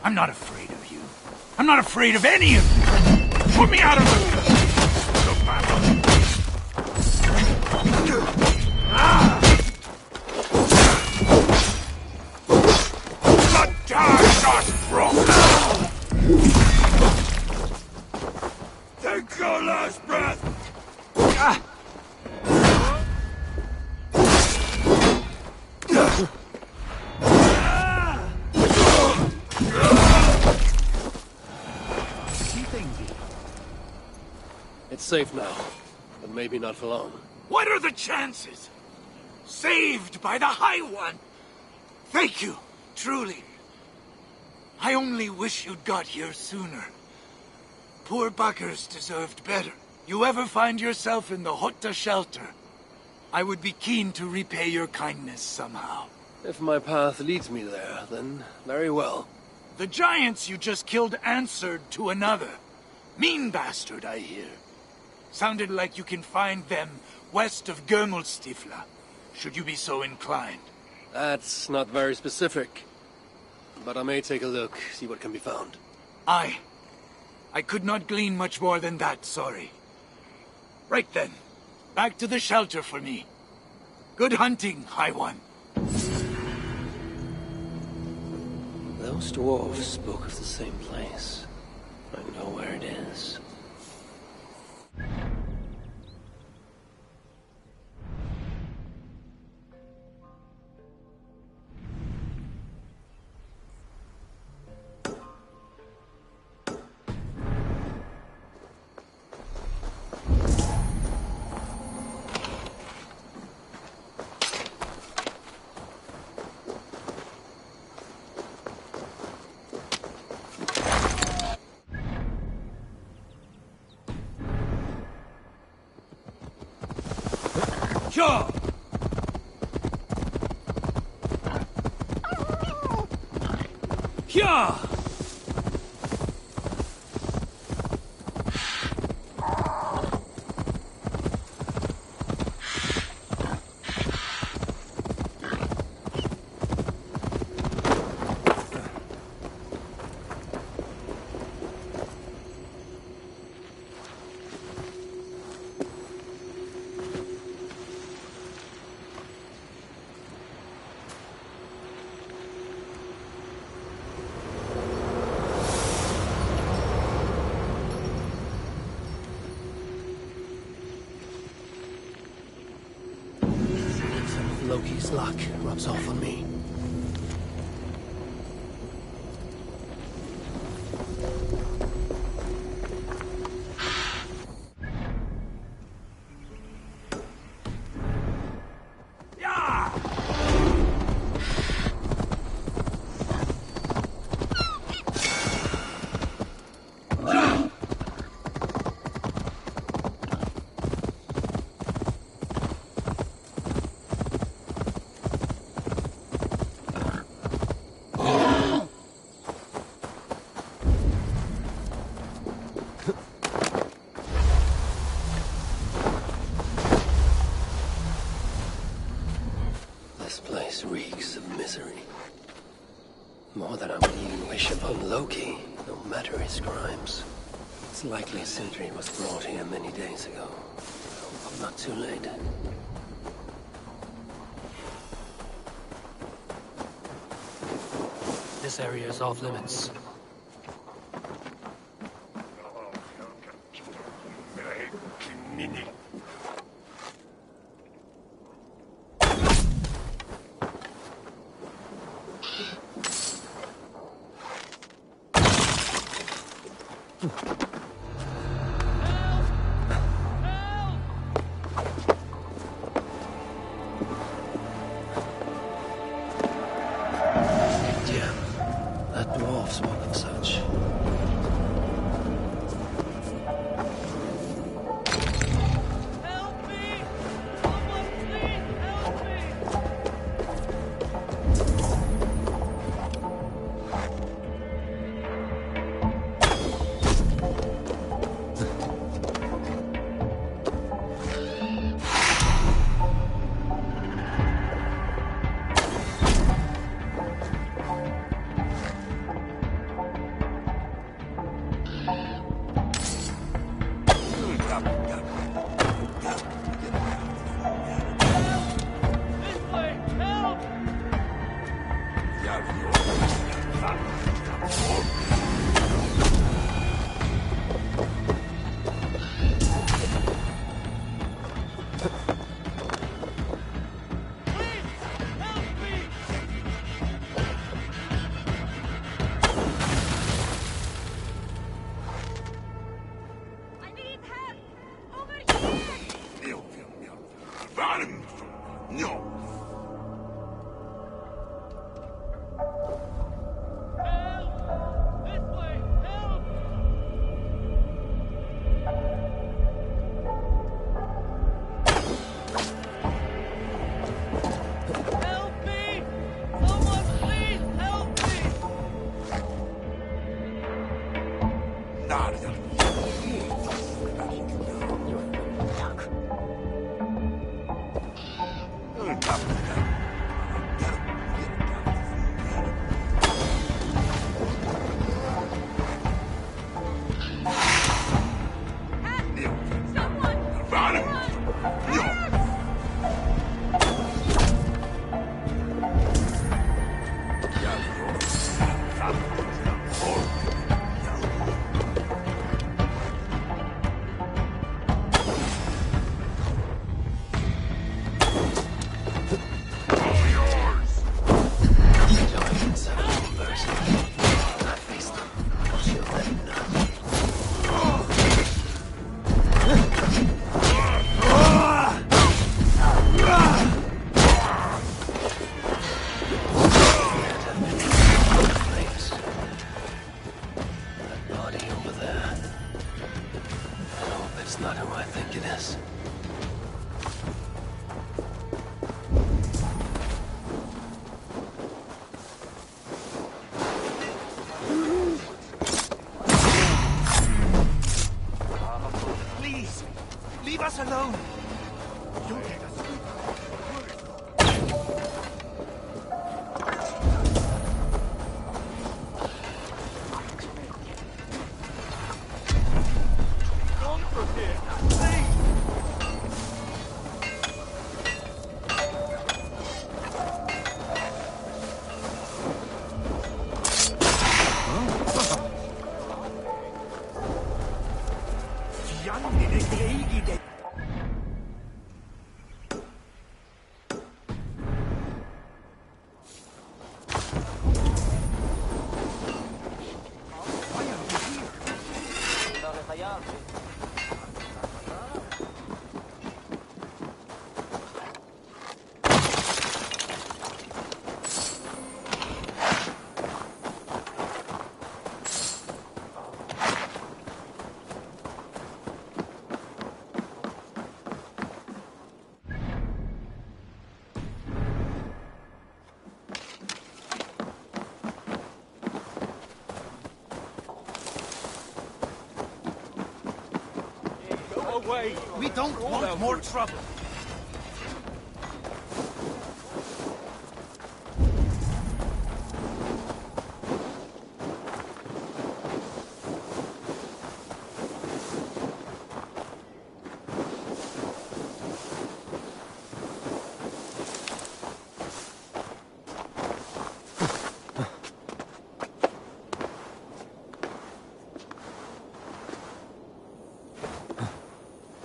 I'm not afraid of you. I'm not afraid of any of you. Put me out of the battle. The die not broken. Take your last breath. It's safe now, but maybe not for long. What are the chances? Saved by the High One. Thank you, truly. I only wish you'd got here sooner. Poor buggers deserved better. You ever find yourself in the Hotta shelter, I would be keen to repay your kindness somehow. If my path leads me there, then very well. The giants you just killed answered to another. Mean bastard, I hear. Sounded like you can find them west of Gömelstifla, should you be so inclined. That's not very specific. But I may take a look, see what can be found. I could not glean much more than that, sorry. Right then, back to the shelter for me. Good hunting, High One. Those dwarves spoke of the same place. I know where it is. Sure. Yeah! Loki's luck rubs off on me. This place reeks of misery. More than I would even wish upon Loki, no matter his crimes. It's likely Sindri was brought here many days ago. I hope I'm not too late. This area is off limits. That dwarf spoke of such. No. Leave us alone! We don't want more trouble.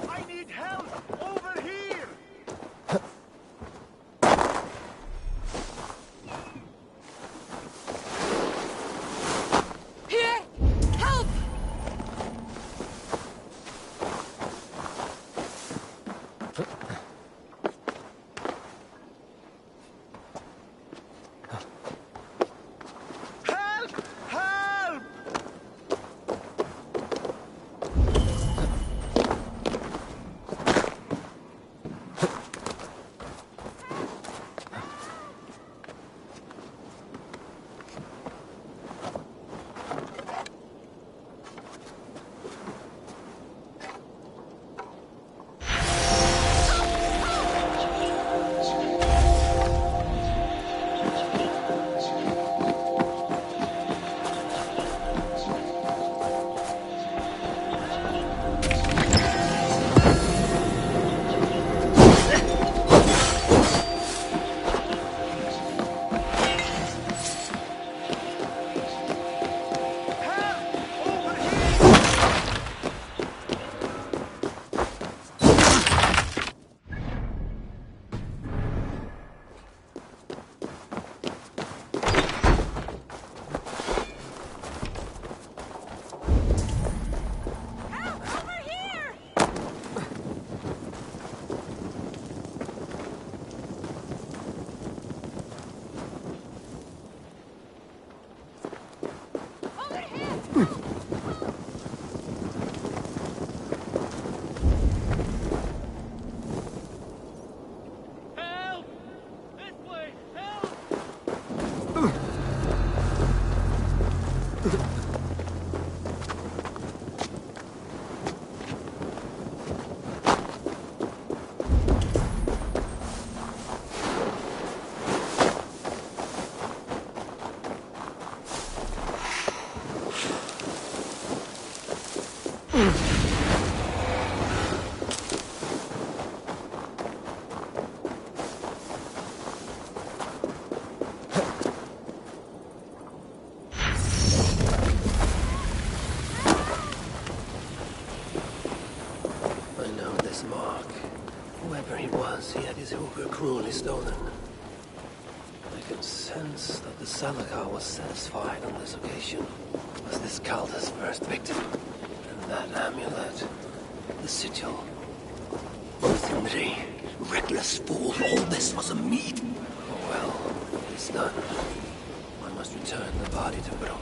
I need help! Over here! Whoever he was, he had his hooker cruelly stolen. I could sense that the Salakar was satisfied on this occasion. Was this Calder's first victim? And that amulet, the sigil. Sindri, reckless fool, all this was a meat. Oh well, it's done. I must return the body to Brokia.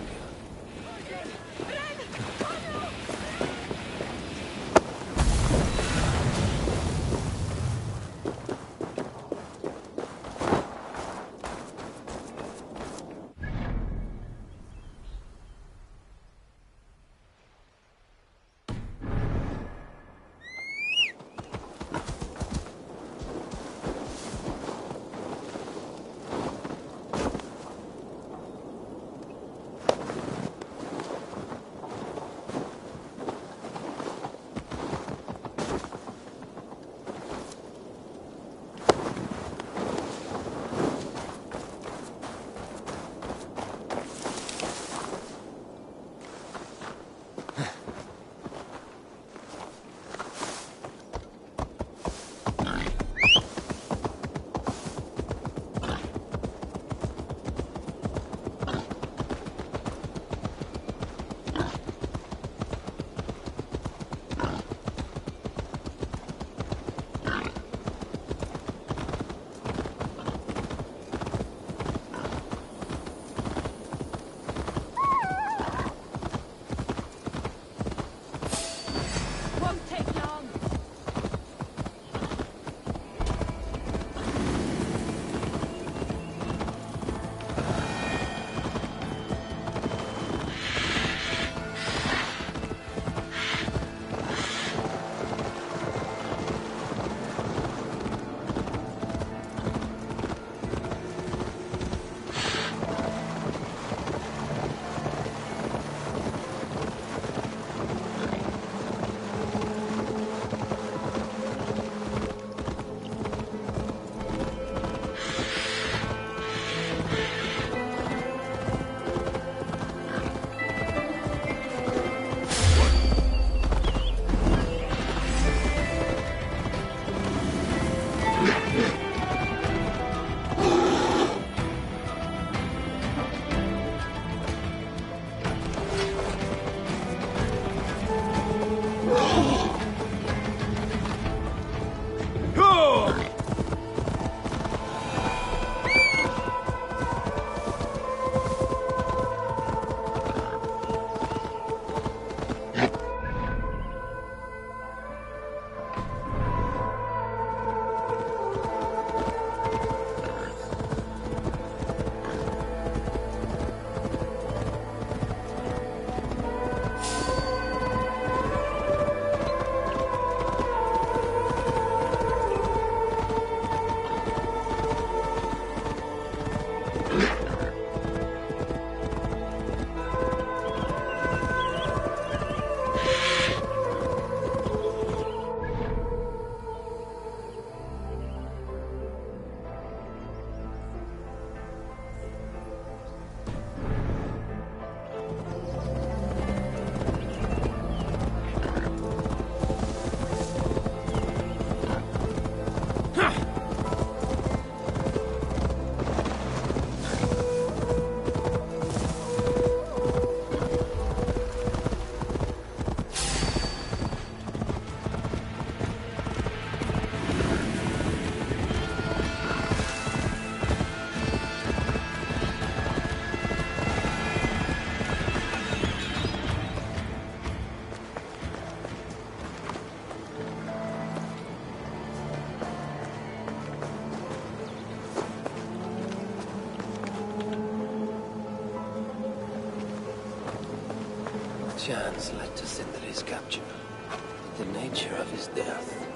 Chance led to Sindri's capture. But the nature of his death,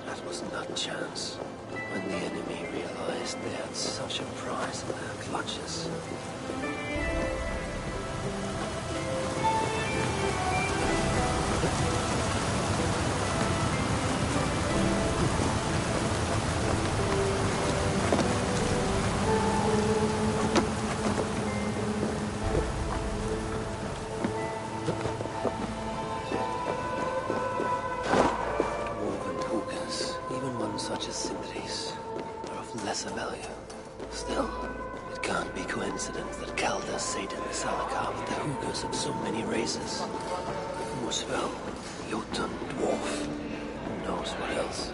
that was not chance. When the enemy realized they had such a prize in their clutches. such as Sindri's are of lesser value. Still, it can't be coincidence that Calder, Satan, Salakar with the Hoogers of so many races. Muspel, Jotun, Dwarf, who knows what else.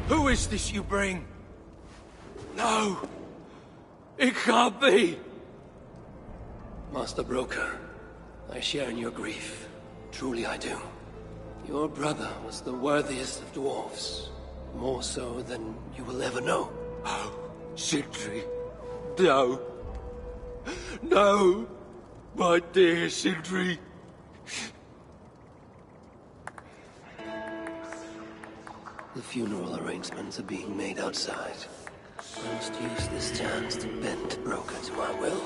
Who is this you bring? No! It can't be! Master Broker, I share in your grief. Truly I do. Your brother was the worthiest of dwarves. More so than you will ever know. Oh, Sindri. No. No! My dear Sindri. The funeral arrangements are being made outside. I must use this chance to bend Broker to my will.